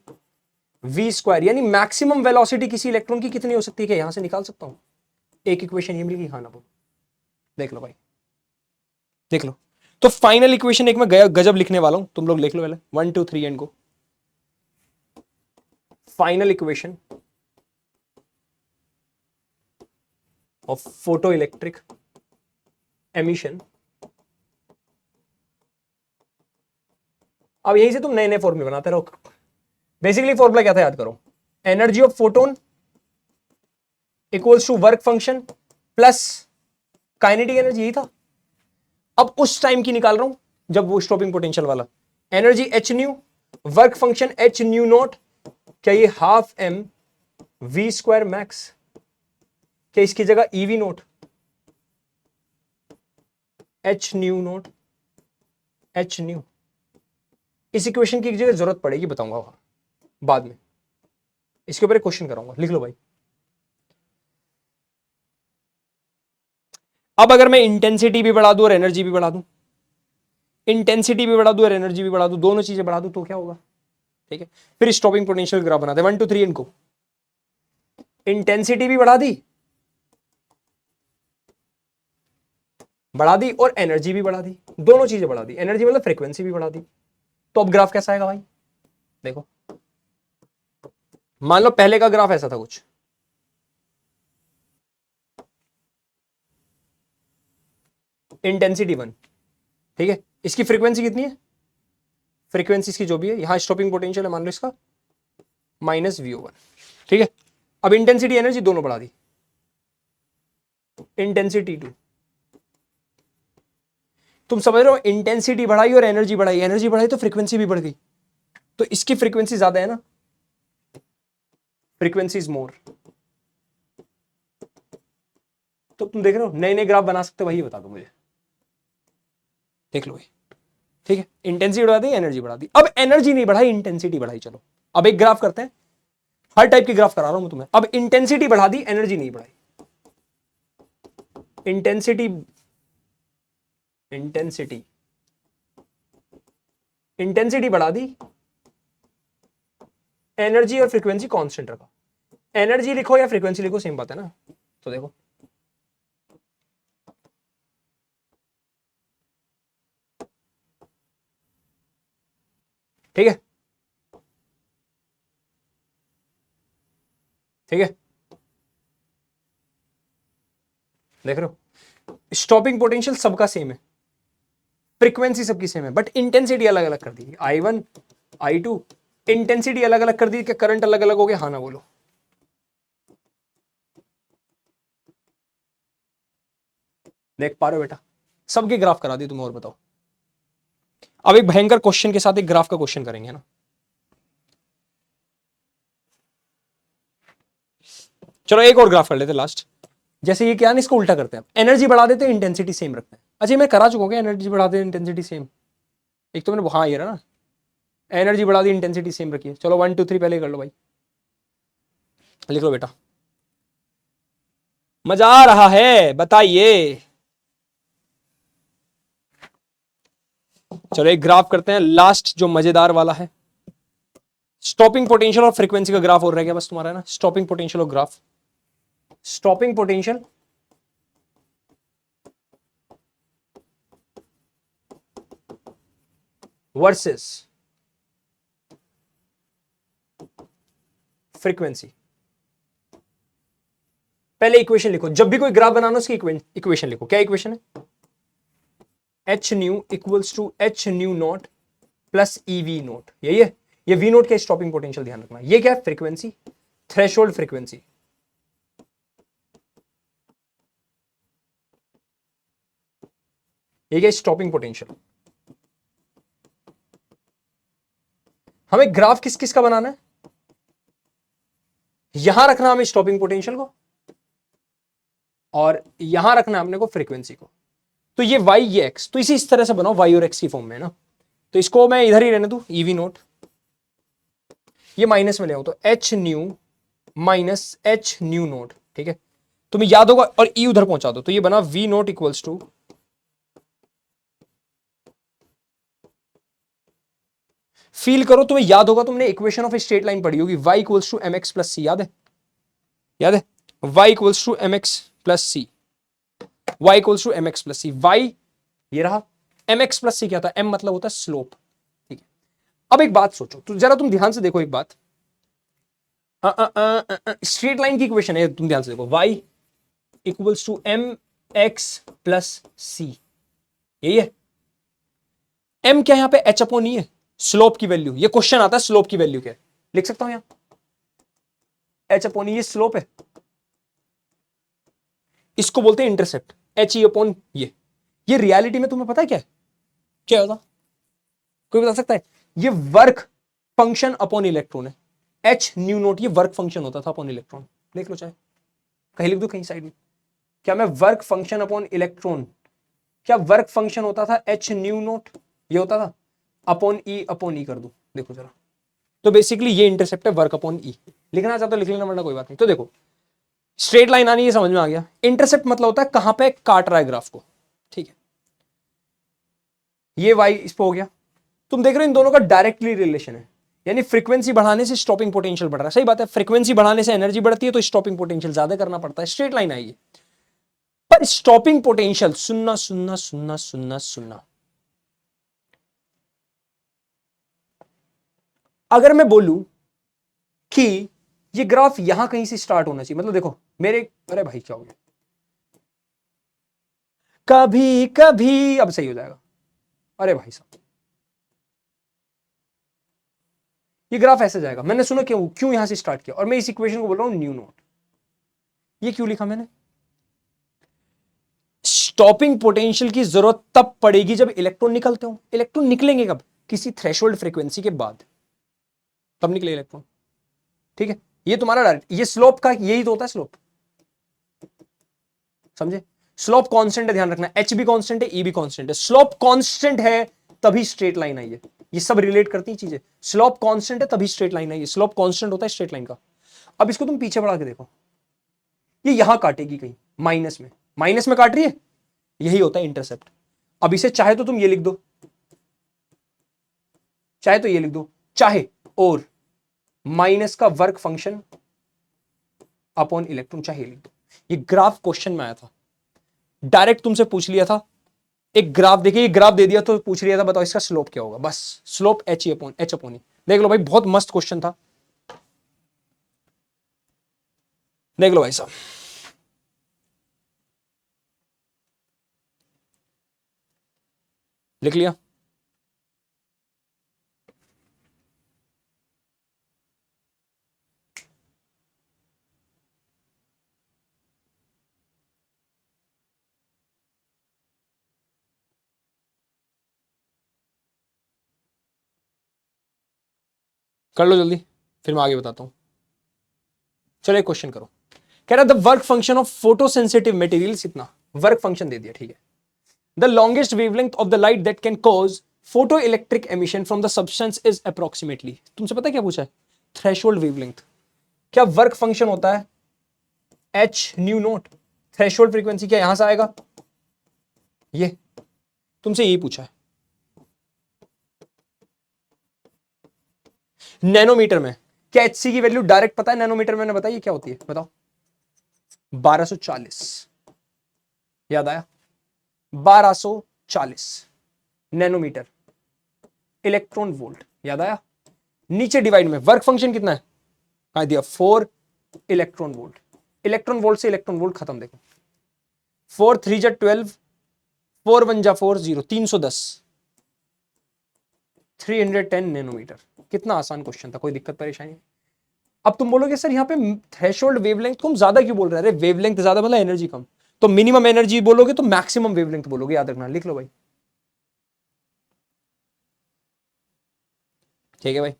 वी स्क्वायर, यानी मैक्सिमम वेलोसिटी किसी इलेक्ट्रॉन की कितनी हो सकती है, क्या यहां से निकाल सकता हूं? एक इक्वेशन ये मिलेगी, हाँ ना बोलो, देख लो भाई, देख लो। तो फाइनल इक्वेशन एक मैं गजब लिखने वाला हूं, तुम लोग लिख लो पहले 1 2 3 and go. Final equation of photo electric emission. अब यहीं से तुम नए नए फॉर्मूले बनाते रहो। बेसिकली फॉर्मूला क्या था याद करो, energy of photon equals to work function plus kinetic energy, यही था। अब उस टाइम की निकाल रहा हूं जब वो स्टॉपिंग पोटेंशियल वाला, energy H nu, work function H nu nought, क्या ये half M we square max, क्या इसकी जगह EV nought H nu nought H nu, इस इक्वेशन की जगह जरूरत पड़ेगी बताऊंगा बाद में, इसके ऊपर एक क्वेश्चन कराऊंगा, लिख लो भाई। अब अगर मैं इंटेंसिटी भी बढ़ा दूं और एनर्जी भी बढ़ा दूं, इंटेंसिटी भी बढ़ा दूं और एनर्जी भी बढ़ा दूं, दोनों चीजें बढ़ा दूं, तो क्या होगा? ठीक है, फिर स्टॉपिंग पोटेंशियल ग्राफ बनाते हैं 1 2 3 इनको। इंटेंसिटी भी बढ़ा दी और एनर्जी भी बढ़ा दी, दोनों चीजें बढ़ा दी, एनर्जी मतलब फ्रीक्वेंसी भी बढ़ा दी। तो अब ग्राफ कैसा आएगा भाई, देखो, मान लो पहले का ग्राफ ऐसा था कुछ, इंटेंसिटी 1, ठीक है, इसकी फ्रीक्वेंसी कितनी है, फ्रीक्वेंसी इसकी जो भी है, यहां स्टॉपिंग पोटेंशियल है मान लो इसका माइनस VO1, ठीक है। अब इंटेंसिटी एनर्जी दोनों बढ़ा दी, इंटेंसिटी 2, तुम समझ रहे हो, इंटेंसिटी बढ़ाई और एनर्जी बढ़ाई, एनर्जी बढ़ाई तो फ्रीक्वेंसी भी बढ़ गई, तो इसकी फ्रीक्वेंसी ज्यादा है ना, फ्रीक्वेंसी इज मोर। तो तुम देख रहे हो नए नए ग्राफ बना सकते हो, वही बता दो मुझे, देख लो भाई, ठीक है। इंटेंसिटी बढ़ा दी, एनर्जी बढ़ा दी, अब एनर्जी नहीं बढ़ाई, इंटेंसिटी बढ़ाई। चलो अब एक ग्राफ करते हैं, हर टाइप की ग्राफ करा रहा हूं मैं तुम्हें। अब इंटेंसिटी बढ़ा दी, एनर्जी नहीं बढ़ाई, इंटेंसिटी इंटेंसिटी इंटेंसिटी बढ़ा दी, एनर्जी और फ्रीक्वेंसी कांस्टेंट रखा। एनर्जी लिखो या फ्रीक्वेंसी लिखो सेम बात है ना, तो देखो ठीक है, ठीक है, देख रहे हो, स्टॉपिंग पोटेंशियल सबका सेम है, फ्रीक्वेंसी सबकी सेम है, बट इंटेंसिटी अलग अलग कर दी, I1 I2 इंटेंसिटी अलग अलग कर दी, क्या करंट अलग अलग हो गया, हाँ ना बोलो। देख पा रहे हो बेटा, सबके ग्राफ करा दी तुम्हें, और बताओ। अब एक भयंकर क्वेश्चन के साथ एक ग्राफ का क्वेश्चन करेंगे ना, चलो एक और ग्राफ कर लेते लास्ट। जैसे ये क्या है, इसको उल्टा करते हैं, एनर्जी बढ़ा देते हैं, इंटेंसिटी सेम रखते हैं। अच्छा मैं करा चुका हूँ, एनर्जी बढ़ा दे इंटेंसिटी सेम, एक तो मैंने, हाँ ये रहा ना, एनर्जी बढ़ा दी इंटेंसिटी सेम रखी है। चलो 1 2 3 पहले कर लो भाई, लिख लो बेटा, मजा आ रहा है बताइए। चलो एक ग्राफ करते हैं लास्ट जो मजेदार वाला है, स्टॉपिंग पोटेंशियल और फ्रीक्वेंसी का ग्राफ और रह गया बस तुम्हारा ना, स्टॉपिंग पोटेंशियल और graph, stopping potential versus frequency. पहले इक्वेशन लिखो, जब भी कोई ग्राफ बनाना उसकी इक्वेशन लिखो। क्या इक्वेशन है? H nu equals to H nu nought plus E V nought, यही है। ये वी नोट क्या? स्टॉपिंग पोटेंशियल, ध्यान रखना। ये क्या है? Frequency, threshold frequency. ये क्या? Stopping potential. हमें ग्राफ किस किस का बनाना है? यहां रखना हमें स्टॉपिंग पोटेंशियल को, और यहां रखना है अपने को फ्रीक्वेंसी को। तो ये y ये x, तो इसी इस तरह से बनाओ y और x की फॉर्म में ना। तो इसको मैं इधर ही रहने दूं, ई वी नोट, ये माइनस में ले आओ, तो H new minus H nu note, ठीक है। तुम्हें याद होगा, और ई उधर पहुंचा दो, तो ये बना V nought equals to, feel करो, तुम्हें याद होगा, तुमने इक्वेशन ऑफ स्ट्रेट लाइन पढ़ी होगी, y equals to m x plus c, याद है? याद है? y equals to m x plus c, y equals to m x plus c, y ये रहा, एम एक्स प्लस सी क्या था? m मतलब होता है स्लोप, ठीक है। अब एक बात सोचो, तो जरा तुम ध्यान से देखो एक बात, स्ट्रेट लाइन की इक्वेशन है, तुम ध्यान से देखो, y equals to m x plus c, यही है। m क्या? यहां पे h अपॉन ई है, स्लोप की वैल्यू। ये क्वेश्चन आता है स्लोप की वैल्यू क्या है, लिख सकता हूं यहां h अपॉन ई, ये स्लोप है, इसको बोलते हैं इंटरसेप्ट, एच ई अपॉन ये रियलिटी में तुम्हें पता है क्या है? क्या होता? कोई बता सकता है? ये वर्क फंक्शन अपॉन इलेक्ट्रॉन है, एच न्यू नोट, ये वर्क फंक्शन होता था अपॉन इलेक्ट्रॉन। लिख लो, चाहे कहीं लिख दो, कहीं साइड में। क्या मैं वर्क फंक्शन अपॉन इलेक्ट्रॉन, क्या वर्क फंक्शन होता था एच न्यू नोट, ये होता था, अपॉन ई कर दू, देखो जरा। तो बेसिकली ये इंटरसेप्ट है वर्क अपॉन ई। लिखना चाहते हो लिख लेना, वरना कोई बात नहीं। तो देखो, स्ट्रेट लाइन आनी, ये समझ में आ गया। इंटरसेप्ट मतलब होता है कहां पे काट रहा है ग्राफ को, ठीक है। ये वाई इस पे हो गया। तुम देख रहे हो इन दोनों का डायरेक्टली रिलेशन है, यानी फ्रीक्वेंसी बढ़ाने से स्टॉपिंग पोटेंशियल बढ़ रहा है, सही बात है। फ्रीक्वेंसी बढ़ाने से एनर्जी बढ़ती है, तो स्टॉपिंग पोटेंशियल ज्यादा करना पड़ता है। स्ट्रेट लाइन आई है, पर स्टॉपिंग पोटेंशियल, सुनना सुनना सुनना सुनना सुनना, अगर मैं बोलूं कि ये ग्राफ यहां कहीं से स्टार्ट होना चाहिए, मतलब देखो मेरे, अरे भाई क्या हो गया, कभी कभी अब सही हो जाएगा। अरे भाई साहब, ये ग्राफ ऐसे जाएगा। मैंने सुना क्यों क्यों यहां से स्टार्ट किया, और मैं इस इक्वेशन को बोल रहा हूं न्यू नोट। ये क्यों लिखा मैंने? स्टॉपिंग पोटेंशियल की जरूरत तब पड़ेगी जब इलेक्ट्रॉन निकलते हो। इलेक्ट्रॉन निकलेंगे कब? किसी थ्रेशोल्ड फ्रीक्वेंसी के बाद, तब निकले इलेक्ट्रॉन, ठीक है। ये तुम्हारा डायरेक्ट, ये स्लोप का यही तो होता है स्लोप, समझे? स्लोप कांस्टेंट है, ध्यान रखना, एच भी कांस्टेंट है, ई भी कांस्टेंट है। स्लोप कांस्टेंट है तभी स्ट्रेट लाइन आई है, ये सब रिलेट करती हैं चीजें। स्लोप कांस्टेंट है तभी स्ट्रेट लाइन आई है, स्लोप कांस्टेंट होता है स्ट्रेट लाइन का। अब इसको तुम पीछे बढ़ा के देखो, ये यहां काटेगी कहीं माइनस में काट रही है, यही होता है इंटरसेप्ट। अब इसे चाहे तो तुम ये लिख दो, चाहे तो ये लिख दो, चाहे और माइनस का वर्क फंक्शन अपॉन इलेक्ट्रॉन, चाहे लिख दो। ये ग्राफ क्वेश्चन में आया था, डायरेक्ट तुमसे पूछ लिया था, एक ग्राफ देखिए, ये ग्राफ दे दिया तो पूछ लिया था बताओ इसका स्लोप क्या होगा, बस स्लोप एच अपॉन ई। देख लो भाई, बहुत मस्त क्वेश्चन था, देख लो भाई साहब। लिख लिया? कर लो जल्दी, फिर मैं आगे बताता हूं। चलो एक क्वेश्चन करो, कह रहा the work function of photo sensitive materials, इतना वर्क फंक्शन दे दिया, ठीक है। The longest wavelength of the light that can cause photo electric emission from the substance is approximately, तुमसे पता है क्या पूछा है? Threshold wavelength. क्या वर्क फंक्शन होता है H nu note, threshold frequency क्या यहां से आएगा, ये तुमसे यही पूछा है। नैनोमीटर में क्या एच सी की वैल्यू डायरेक्ट पता है? नैनोमीटर में बताइए क्या होती है, बताओ। 1240, याद आया? 1240 नैनोमीटर, इलेक्ट्रॉन वोल्ट, याद आया? नीचे डिवाइड में वर्क फंक्शन कितना है, कहा दिया 4 इलेक्ट्रॉन वोल्ट। इलेक्ट्रॉन वोल्ट से इलेक्ट्रॉन वोल्ट खत्म। देखो 4 3 जा 12, 4 1 जा 4 0, 310, 310 नैनोमीटर। कितना आसान क्वेश्चन था, कोई दिक्कत परेशानी नहीं। अब तुम बोलोगे सर यहाँ पे थ्रेशोल्ड वेवलेंथ को हम ज्यादा क्यों बोल रहे हैं? अरे वेवलेंथ ज्यादा मतलब एनर्जी कम, तो मिनिमम एनर्जी बोलोगे तो मैक्सिमम वेवलेंथ बोलोगे, याद रखना, लिख लो भाई। ठीक है भाई,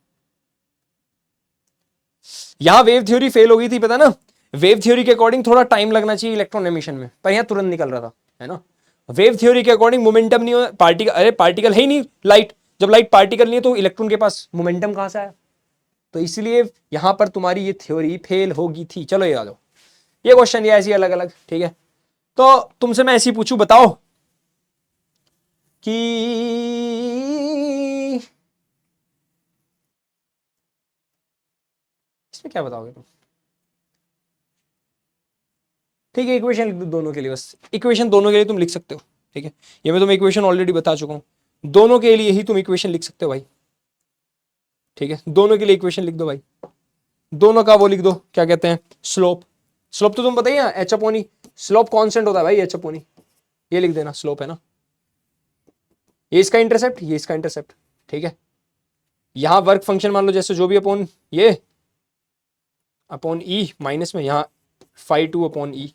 यहां वेव थ्योरी फेल हो गई थी, पता ना? वेव थ्योरी के अकॉर्डिंग थोड़ा टाइम लगना चाहिए इलेक्ट्रॉन एमिशन में, पर यहां तुरंत निकल रहा था, है ना? वेव थ्योरी के अकॉर्डिंग मोमेंटम नहीं हो, पार्टिकल, अरे पार्टिकल है ही नहीं, लाइट, जब लाइट पार्टिकल नहीं है तो इलेक्ट्रॉन के पास मोमेंटम कहां से आया? तो इसलिए यहां पर तुम्हारी ये थ्योरी फेल होगी थी। चलो ये आ जाओ, ये क्वेश्चन ये ऐसी अलग अलग, ठीक है? तो तुमसे मैं ऐसी पूछूं, बताओ कि इसमें क्या बताओगे तुम? ठीक है, इक्वेशन लिख दो दोनों के लिए, बस इक्वेशन दोनों के लिए तुम लिख सकते हो, ठीक है? ये मैं तुम्हें इक्वेशन ऑलरेडी बता चुका हूं, दोनों के लिए ही तुम इक्वेशन लिख सकते हो भाई, ठीक है? दोनों के लिए इक्वेशन लिख दो भाई, दोनों का वो लिख दो, क्या कहते हैं, स्लोप। स्लोप तो तुम बताइए, एच अपॉन ई, स्लोप कांस्टेंट होता है भाई, एच अपॉन ई, ये लिख देना, स्लोप है ना, ये इसका इंटरसेप्ट, ये इसका इंटरसेप्ट, ठीक है? यहां वर्क फंक्शन मान लो जैसे जो भी अपॉन ये अपॉन ई माइनस में यहां 5 2 अपॉन ई,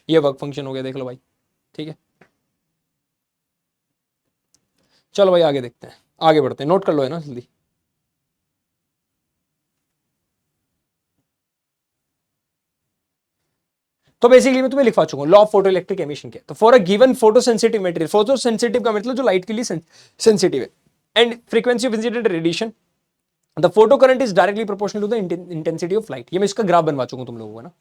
ये वर्क फंक्शन हो गया, देख लो भाई, ठीक है? चलो भाई आगे देखते हैं, आगे बढ़ते हैं, नोट कर लो है ना जल्दी। तो बेसिकली मैं तुम्हें लिखवा चुका हूं law of photo electric emission के। तो for a given photo sensitive material, photo sensitive का मतलब जो लाइट के लिए सेंसिटिव है, and frequency of incident radiation, the photo current is directly proportional to the intensity of light. ये मैं इसका ग्राफ बनवा चुका हूं तुम लोगों को ना,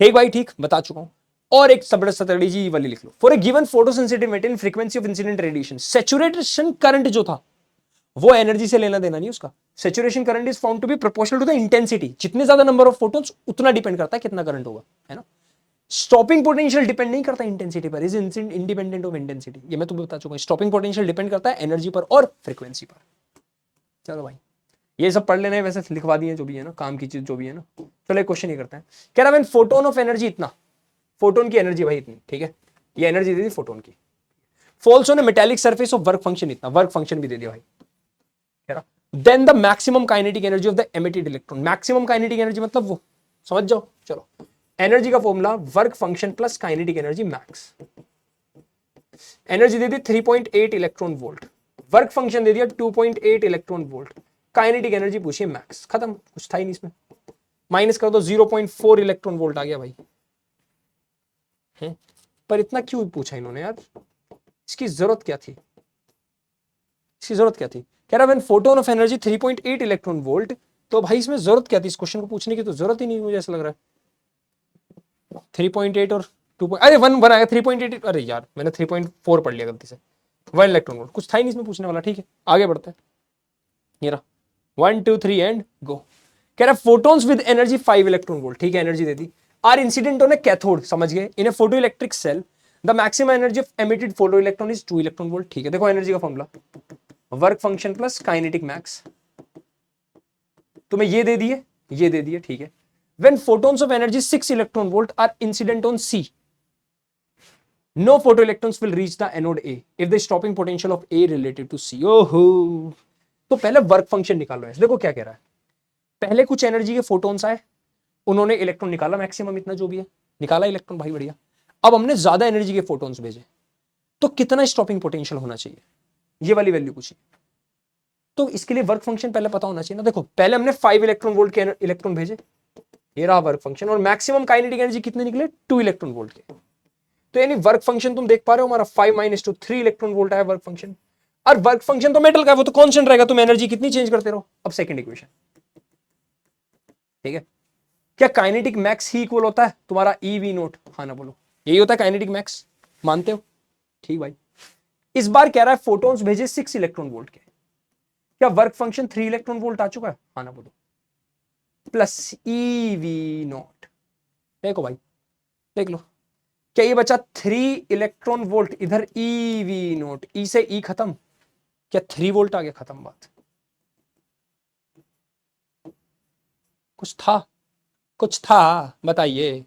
ठीक भाई, ठीक बता चुका हूं। और एक सबड़ सतड़ी जी वाली लिख लो, for a given photo sensitive material frequency of incident radiation, saturation current जो था वो एनर्जी से लेना देना नहीं उसका, saturation current is found to be proportional to the intensity, जितने ज्यादा नंबर ऑफ फोटोन्स उतना डिपेंड करता है कितना करंट होगा, है ना? स्टॉपिंग पोटेंशियल डिपेंड नहीं करता इंटेंसिटी पर, इज इंडिपेंडेंट ऑफ इंटेंसिटी, ये मैं तुम्हें बता चुका हूं। स्टॉपिंग पोटेंशियल डिपेंड करता है एनर्जी पर और फ्रीक्वेंसी पर। चलो भाई ये सब पढ़ लेना है, वैसे लिखवा दिए जो भी है ना, काम की चीज जो भी है ना। चलो एक क्वेश्चन ये करते हैं, कह रहा है फोटोन ऑफ एनर्जी इतना, फोटोन की एनर्जी भाई इतनी, ठीक है? ये एनर्जी दे दी फोटोन की, falls on a metallic surface of work function इतना, वर्क फंक्शन भी दे दिया भाई, कह रहा then the maximum kinetic energy of the emitted electron. Maximum kinetic energy मतलब वो समझ जाओ। चलो एनर्जी का formula work function plus kinetic energy max. Energy दे दी 3.8 इलेक्ट्रॉन वोल्ट, वर्क फंक्शन दे दिया 2.8 इलेक्ट्रॉन वोल्ट, काइनेटिक एनर्जी पूछिए मैक्स, खत्म, कुछ था ही नहीं इसमें। माइनस कर दो 0.4 इलेक्ट्रॉन वोल्ट आ गया भाई, है? पर इतना क्यों पूछा इन्होंने यार, इसकी जरूरत क्या थी, इसकी जरूरत क्या थी? कह रहा when photon of energy 3.8 electron volt, तो भाई इसमें जरूरत क्या थी, इस क्वेश्चन को पूछने की तो जरूरत ही नहीं, मुझे ऐसा लग रहा है। 3.8 और 2 अरे 1 1 आया, 3.8, अरे यार मैंने 3.4 पढ़ लिया गलती से, 1 इलेक्ट्रॉन वोल्ट, कुछ था ही नहीं इसमें पूछने वाला, ठीक है? आगे बढ़ते हैं, ये रहा 1 2 3 एंड गो। कह रहा photons with energy 5 electron volt, ठीक है, एनर्जी दे दी, are incident on a cathode, समझ गए, in a photo electric cell, the maximum energy of emitted photo electron is 2 electron volt, ठीक है? देखो एनर्जी का formula work function plus kinetic max, तुम्हें ये दे दिए, ये दे दिए, ठीक है? When photons of energy 6 electron volt are incident on C, no photo electrons will reach the anode A if the stopping potential of A related to C. ओहो, तो पहले वर्क फंक्शन निकालो। ऐसे देखो क्या कह रहा है, पहले कुछ एनर्जी के फोटोन्स आए, उन्होंने इलेक्ट्रॉन निकाला, मैक्सिमम इतना जो भी है निकाला इलेक्ट्रॉन, भाई बढ़िया। अब हमने ज्यादा एनर्जी के फोटोन्स भेजे, तो कितना स्टॉपिंग पोटेंशियल होना चाहिए, ये वाली वैल्यू पूछी। तो इसके लिए वर्क फंक्शन पहले पता होना चाहिए ना। देखो पहले हमने 5 इलेक्ट्रॉन वोल्ट के इलेक्ट्रॉन भेजे, ये रहा वर्क फंक्शन, और मैक्सिमम काइनेटिक एनर्जी कितने निकले, 2 इलेक्ट्रॉन वोल्ट के। तो यानी वर्क फंक्शन तुम देख पा रहे हो, हमारा 5 - 2 3 इलेक्ट्रॉन वोल्ट आया वर्क फंक्शन। और वर्क फंक्शन तो मेटल का है, वो तो कांस्टेंट रहेगा, तुम एनर्जी कितनी चेंज करते रहो। अब सेकंड इक्वेशन, ठीक है? क्या काइनेटिक मैक्स ही इक्वल होता है तुम्हारा ई वी नोट? हाँ ना बोलो, यही होता है काइनेटिक मैक्स, मानते हो? ठीक भाई, इस बार कह रहा है फोटोन्स भेजे 6 इलेक्ट्रॉन वोल्ट के, क्या वर्क फंक्शन 3 इलेक्ट्रॉन वोल्ट आ चुका है? हाँ ना बोलो, प्लस ई वी नॉट। देखो भाई देख लो, क्या ये बचा 3 इलेक्ट्रॉन वोल्ट, इधर ई वी नोट, ई से ई खत्म, क्या 3 वोल्ट आ गया, खत्म बात। कुछ था कुछ था, बताइए।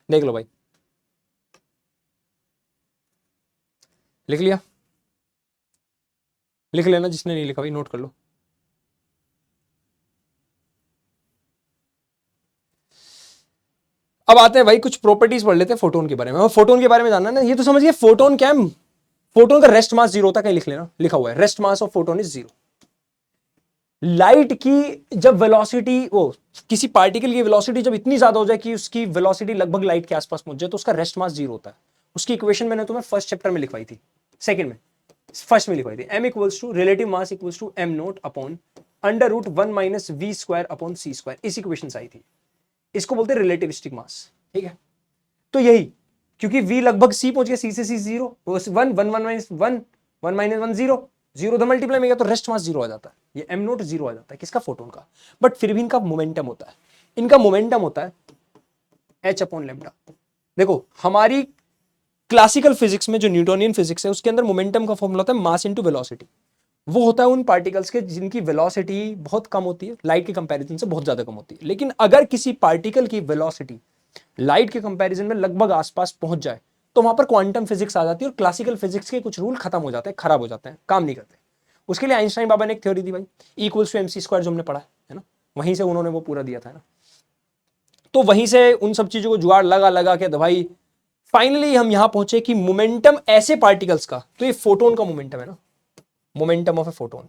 देख लो भाई, लिख लिया? लिख लेना, जिसने नहीं लिखा भाई नोट कर लो। अब आते हैं भाई कुछ प्रॉपर्टीज पढ़ लेते हैं फोटोन के बारे में। फोटोन के बारे में जानना ना, ये तो समझिए फोटोन क्या है। फोटोन का रेस्ट मास जीरो होता है, कहीं लिख लेना, लिखा हुआ है rest mass of photon is zero. Light की जब वेलोसिटी, वो किसी पार्टिकल की वेलोसिटी जब इतनी ज्यादा हो जाए कि उसकी वेलोसिटी लगभग लाइट के आसपास पहुंच जाए, तो उसका रेस्ट मास जीरो होता है। उसकी इक्वेशन मैंने तुम्हें फर्स्ट चैप्टर में लिखवाई थी, सेकंड में, फर्स्ट में लिखवाई थी। m equals to relative mass equals to m nought upon under root 1 minus V square upon C square, इस इक्वेशन से आई थी। इसको बोलते हैं रिलेटिविस्टिक मास, ठीक है। तो यही, क्योंकि v लगभग c पहुंच गया, c से c zero, one one one minus one, one minus one zero, zero तो मल्टीप्लाई में गया तो रेस्ट मास जीरो आ जाता है, ये m नोट जीरो आ जाता है, किसका, फोटोन का। बट फिर भी इनका मोमेंटम होता है, इनका मोमेंटम होता है h अपॉन लेमडा। देखो हमारी क्लासिकल फिजिक्स में जो न्यूटोनियन फिजिक्स है उसके अंदर मोमेंटम का फॉर्मूला होता है मास इनटू वेलोसिटी। वो होता है उन पार्टिकल्स के जिनकी वेलोसिटी बहुत कम होती है, लाइट के कंपैरिजन से बहुत ज्यादा कम होती है। लेकिन अगर किसी पार्टिकल की वेलोसिटी लाइट के कंपैरिजन में लगभग आसपास पहुंच जाए, तो वहां पर क्वांटम फिजिक्स आ जाती है और क्लासिकल फिजिक्स के कुछ रूल खत्म हो जाते हैं, खराब हो जाते हैं, काम नहीं करते। उसके लिए आइंस्टाइन बाबा ने एक थ्योरी दी भाई, इक्वल्स टू एमसी स्क्वायर, जो हमने पढ़ा है ना, वहीं से उन्होंने वो पूरा दिया था ना। तो वहीं से उन सब चीजों को जुगाड़ लगा लगा के भाई फाइनली हम यहां पहुंचे कि मोमेंटम ऐसे पार्टिकल्स का, तो ये फोटोन का मोमेंटम है ना, मोमेंटम ऑफ ए फोटोन।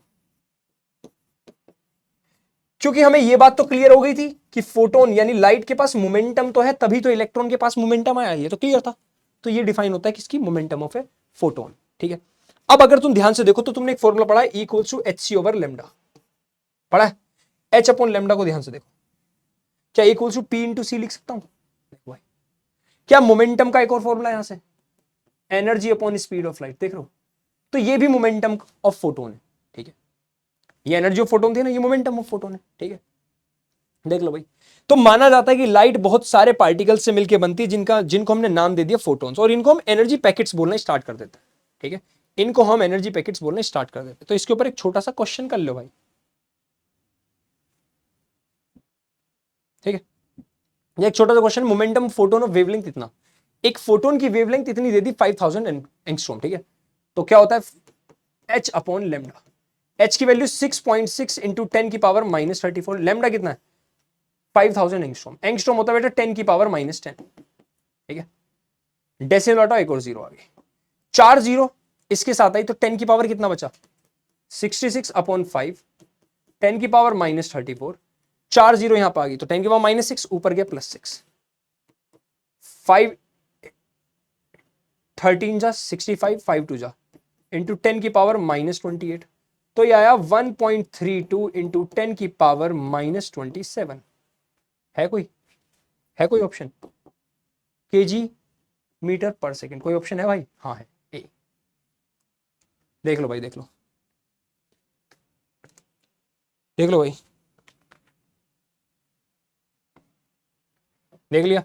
क्योंकि हमें यह बात तो क्लियर हो गई थी कि फोटोन यानी लाइट के पास मोमेंटम तो है, तभी तो इलेक्ट्रॉन के पास मोमेंटम आया, ये तो क्लियर था। तो ये डिफाइन होता है किसकी, मोमेंटम ऑफ ए फोटोन, ठीक है। अब अगर तुम ध्यान से देखो तो तुमने एक फॉर्मूला पढ़ा है, equals to H C over lambda, पढ़ा है। एच अपॉन लेमडा को ध्यान से देखो, क्या इक्वल्स टू पी इंटू सी लिख सकता हूं, देखो भाई। क्या मोमेंटम का एक और फॉर्मूला यहां से, energy upon speed of light, देख लो। तो ये भी मोमेंटम ऑफ फोटोन है, ठीक है। ये एनर्जी ऑफ फोटोन थी ना, ये मोमेंटम ऑफ फोटोन है, ठीक है। देख लो भाई। तो माना जाता है कि लाइट बहुत सारे पार्टिकल्स से मिलकर बनती है, जिनको हमने नाम दे दिया फोटोन्स, और इनको हम एनर्जी पैकेट्स बोलना स्टार्ट कर देते हैं, ठीक है। इनको हम एनर्जी पैकेट्स बोलना स्टार्ट कर देते हैं। तो इसके ऊपर एक छोटा सा क्वेश्चन कर लो भाई, ठीक है। ये एक छोटा सा question, momentum photon of wavelength इतना, एक फोटोन की वेवलेंथ इतनी दे दी 5000 एंगस्ट्रॉम, ठीक है। तो क्या होता है एच अपॉन लेमडा, एच की वैल्यू 6.6 इंटू 10 की पावर माइनस 34, लेमडा कितना है 5000 एंगस्ट्रॉम, एंगस्ट्रॉम होता है बेटा 10 की पावर माइनस 10, ठीक है। डेसिमल हटाओ, एक और जीरो आ गई, 4 जीरो इसके साथ आई, तो 10 की पावर कितना बचा 66 अपॉन 5, 10 की पावर माइनस 34, 4 जीरो यहां पर आ गई, तो 10 की पावर माइनस 6 ऊपर गया प्लस 6, 5 13 जा 65, 5 2 जा इंटू 10 की पावर माइनस 28, तो ये आया 1.32 इंटू 10 की पावर माइनस 27। है कोई ऑप्शन, केजी मीटर पर सेकंड, कोई ऑप्शन है भाई, हाँ है, ए। देख लो भाई, देख लो, देख लो भाई, देख लिया।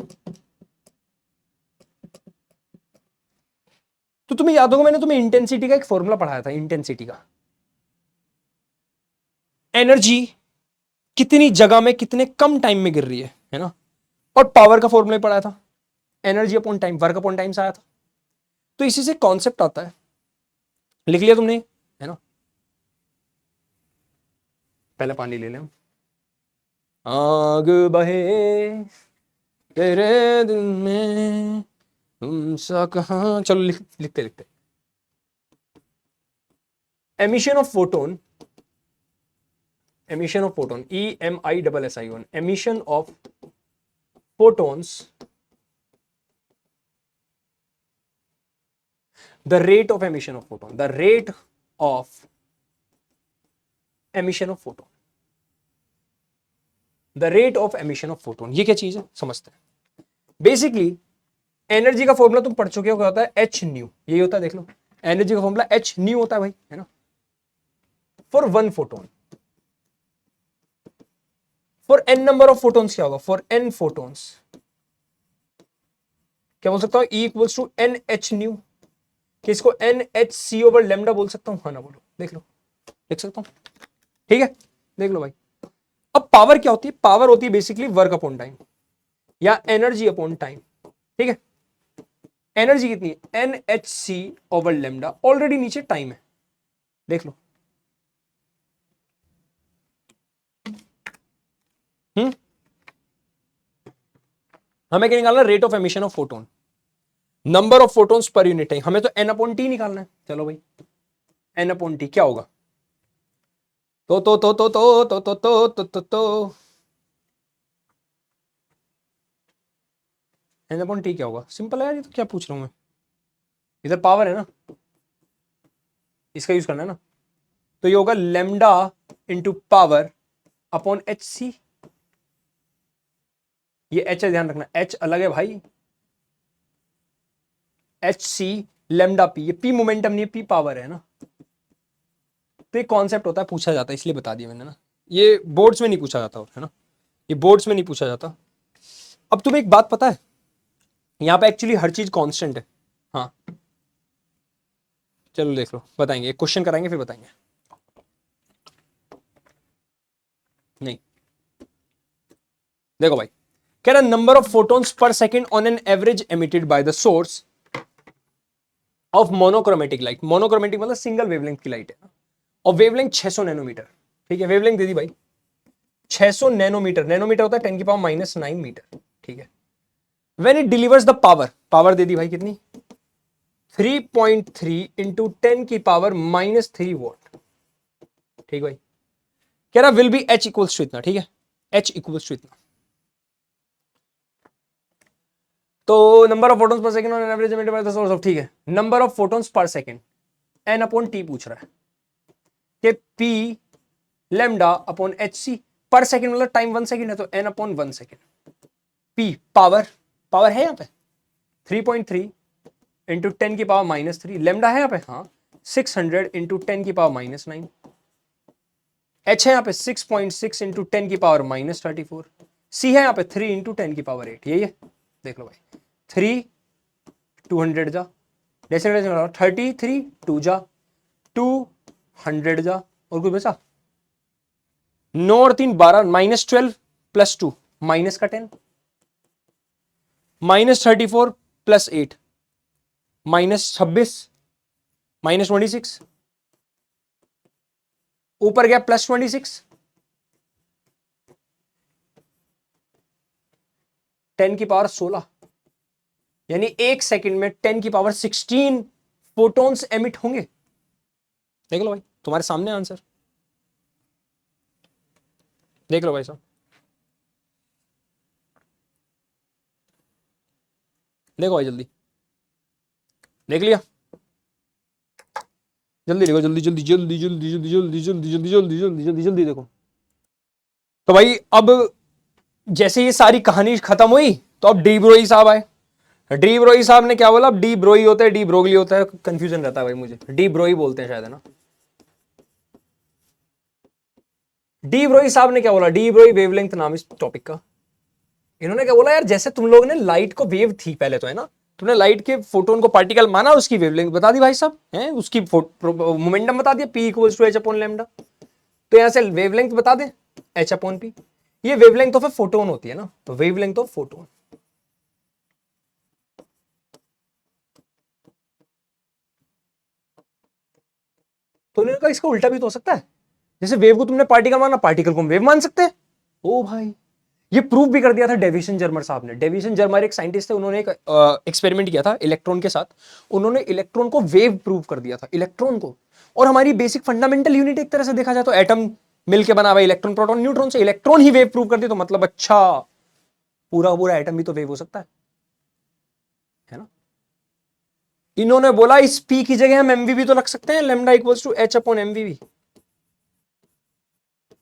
तो तुम्हें याद होगा मैंने तुम्हें इंटेंसिटी का एक फॉर्मूला पढ़ाया था, इंटेंसिटी का, एनर्जी कितनी जगह में कितने कम टाइम में गिर रही है ना। और पावर का फॉर्मूला पढ़ाया था, energy upon time, work upon time से आया था। तो इसी से कॉन्सेप्ट आता है, लिख लिया तुमने, है ना। पहले पानी ले लें, आग बहे तेरे दिल में तुम सा कहां, चलो लिखते लिखते। Emission of photon, emission of photon, EMISSION, emission of photons, the rate of emission of photon, the rate of emission of photon, the rate of emission of photon, ये क्या चीज है समझते हैं। बेसिकली एनर्जी का फॉर्मूला तुम पढ़ चुके हो, क्या होता है एच न्यू, यही होता है, देख लो एनर्जी का फॉर्मूला एच न्यू होता है भाई, है ना, for one photon. For N number of photons क्या होगा, फॉर एन फोटोन्स क्या बोल सकता हूं, E equals to N H nu, कि इसको N H C over lambda बोल सकता हूं, हाँ ना बोलो, देख लो, लिख सकता हूं, ठीक है। देख लो भाई। अब पावर क्या होती है? पावर होती है बेसिकली वर्क अपॉन टाइम या एनर्जी अपॉन टाइम। ठीक है, एनर्जी कितनी है? N H C over lambda, already नीचे टाइम है, देख लो। हम्म, हमें क्या निकालना? Rate of emission of photon, number of photons per unit time. हमें तो एन अपॉन टी निकालना है। चलो भाई, एन अपॉन टी क्या होगा? तो एन अपॉन टी क्या होगा? सिंपल है यार, ये तो क्या पूछ रहा हूं मैं, इधर पावर है ना, इसका यूज करना है ना। तो ये होगा lambda into power upon H C. ये एच है, ध्यान रखना, एच अलग है भाई, एच सी लेमडा पी। ये पी मोमेंटम नहीं है, पी पावर है ना। तो एक कॉन्सेप्ट होता है, पूछा जाता है, इसलिए बता दिया मैंने ना। ये बोर्ड्स में नहीं पूछा जाता है ना, ये बोर्ड्स में नहीं पूछा जाता। अब तुम्हें एक बात पता है, यहां पे एक्चुअली हर चीज कांस्टेंट है। हाँ चलो देख लो, बताएंगे, एक क्वेश्चन कराएंगे फिर बताएंगे। नहीं, देखो भाई, कह रहा नंबर ऑफ फोटोन्स पर second on an average emitted by the source of monochromatic light. Monochromatic मतलब सिंगल वेवलेंथ की लाइट है, और वेवलेंथ 600 नैनोमीटर। ठीक है, वेवलेंथ दे दी भाई 600 नैनोमीटर, नैनोमीटर होता है 10 की पावर -9 मीटर। ठीक है, when it delivers the power, power दे दी भाई कितनी? 3.3 इंटू 10 की पावर -3 वॉट। ठीक भाई, कह रहा will be H equals to इतना। ठीक है, एच इक्वल्स टू इतना। तो number of photons per second on average emitted by the source of, ठीक है, number of photons per second N upon T पूछ रहा है कि P lambda upon H C. Per second मतलब टाइम 1 सेकंड है, तो N upon 1 second. P power, power है यहाँ पे 3.3 इंटू 10 की पावर -3। लेमडा है यहाँ पे, हाँ 600 इंटू 10 की पावर -9। एच है यहाँ पे 6.6 इंटू 10 की पावर -34। सी है यहाँ पे 3 इंटू 10 की पावर 8। यही है, देख लो भाई, 3 200 जा, डेसिमल 33 2 जा 200 जा, और कुछ बचा? 9 और 3 12, -12 प्लस 2 माइनस का 10, -34 प्लस 8 -26 -26, ऊपर गया +26, 10 की पावर 16, यानी एक सेकंड में 10 की पावर 16 फोटोन्स एमिट होंगे। देख लो भाई, तुम्हारे सामने आंसर, देख लो भाई साहब, देखो भाई जल्दी, देख लिया? जल्दी देखो, जल्दी जल्दी जल्दी जल्दी जल्दी जल्दी जल्दी जल्दी जल्दी जल्दी जल्दी जल्दी देखो। तो भाई अब जैसे ये सारी कहानी खत्म हुई, तो अब डी ब्रोई साहब आए। डी ब्रोई साहब ने क्या बोला? डी ब्रोई होता है, डी ब्रोगली होता है, कंफ्यूजन रहता है भाई मुझे, डी ब्रोई बोलते हैं शायद, है ना। डी ब्रोई साहब ने क्या बोला? डी ब्रोई वेवलेंथ नाम इस टॉपिक का। इन्होंने क्या बोला यार, जैसे तुम लोग ने लाइट को वेव थी पहले तो, है ना, तुमने लाइट के फोटोन को पार्टिकल माना, उसकी वेवलेंथ बता दी भाई साहब, है उसकी मोमेंटम बता दिया, P equals to H upon lambda. तो यहां से वेवलेंथ बता दे, एच अपॉन पी। ये वेवलेंथ ऑफ ए फोटोन होती है ना, तो वेवलेंथ ऑफ फोटोन। तो उन्होंने कहा इसका उल्टा भी तो हो सकता है, जैसे वेव को तुमने पार्टिकल माना, पार्टिकल को वेव मान सकते हैं। ओ भाई, ये प्रूव भी कर दिया था डेविसन जर्मर साहब ने। डेविसन जर्मर एक साइंटिस्ट थे, उन्होंने एक एक्सपेरिमेंट किया था इलेक्ट्रॉन के साथ। उन्होंने इलेक्ट्रॉन को वेव प्रूव कर दिया था, इलेक्ट्रॉन को। और हमारी बेसिक फंडामेंटल यूनिट एक तरह से देखा जाए तो एटम मिलके बना हुआ, इलेक्ट्रॉन प्रोटॉन न्यूट्रॉन से, इलेक्ट्रॉन ही वेव प्रूव कर दिया, तो मतलब अच्छा पूरा पूरा एटम भी तो वेव हो सकता है ना। इन्होंने बोला इस पी की जगह हम एमवी भी तो रख सकते हैं, lambda equals to H upon MV.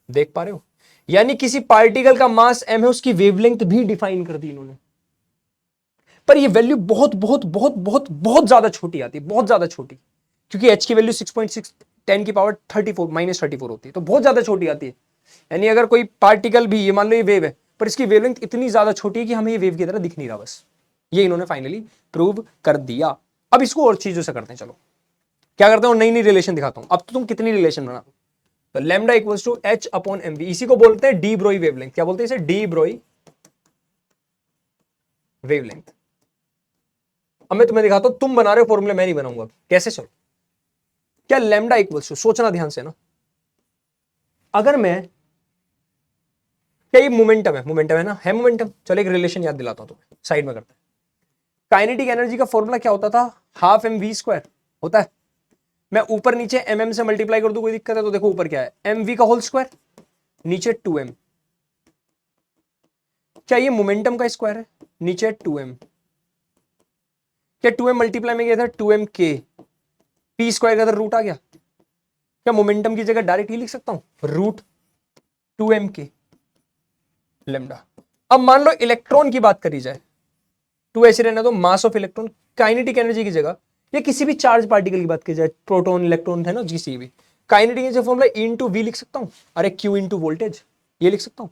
देख पा रहे हो, यानी किसी पार्टिकल का मास m है, उसकी वेवलेंथ भी डिफाइन कर दी इन्होंने। पर ये वैल्यू बहुत बहुत बहुत बहुत बहुत ज्यादा छोटी आती है, बहुत ज्यादा छोटी, क्योंकि h की वैल्यू 6.6 10 की पावर 34 -34 होती है, तो बहुत ज्यादा छोटी आती है। यानी अगर कोई पार्टिकल भी, ये मान लो ये वेव है, पर इसकी वेवलेंथ इतनी ज्यादा छोटी है कि हमें ये वेव की तरह दिख नहीं रहा, बस ये इन्होंने फाइनली प्रूव कर दिया। अब इसको और चीजों से करते हैं, चलो क्या करते हैं, नई नई रिलेशन दिखाता हूं। अब तो तुम कितनी रिलेशन बना, तो lambda equals to H upon M V, इसी को बोलते हैं डी ब्रोई वेवलेंथ। क्या बोलते हैं इसे? De Broglie wavelength. अब मैं तुम्हें दिखाता हूं, तुम बना रहे हो फॉर्मूला, मैं नहीं बनाऊंगा। कैसे? चलो, क्या लैम्डा इक्वल्स टू, सोचना ध्यान से ना, अगर मैं, क्या ये मोमेंटम है? मोमेंटम है ना, है मोमेंटम। चलो एक रिलेशन याद दिलाता हूं तुम्हें, साइड में करते हैं। काइनेटिक एनर्जी का फॉर्मूला क्या होता था? हाफ एम वी स्क्वायर होता है। मैं ऊपर नीचे एम एम से मल्टीप्लाई कर दूं, कोई दिक्कत है? तो देखो ऊपर क्या है, एम वी का होल स्क्वायर, नीचे 2m। क्या ये मोमेंटम का स्क्वायर है? नीचे 2m। क्या 2m मल्टीप्लाई में गया था 2m के, पी स्क्वायर का इधर रूट आ गया। क्या मोमेंटम की जगह डायरेक्ट ही लिख सकता हूं, रूट 2m के लेमडा। अब मान लो इलेक्ट्रॉन की बात करी जाए, टू ऐसे रहना, तो mass of electron, kinetic energy की जगह, या किसी भी चार्ज पार्टिकल की बात की जाए, प्रोटॉन इलेक्ट्रॉन है ना, किसी भी, kinetic energy formula E into V लिख सकता हूं। अरे Q इंटू वोल्टेज, ये लिख सकता हूं।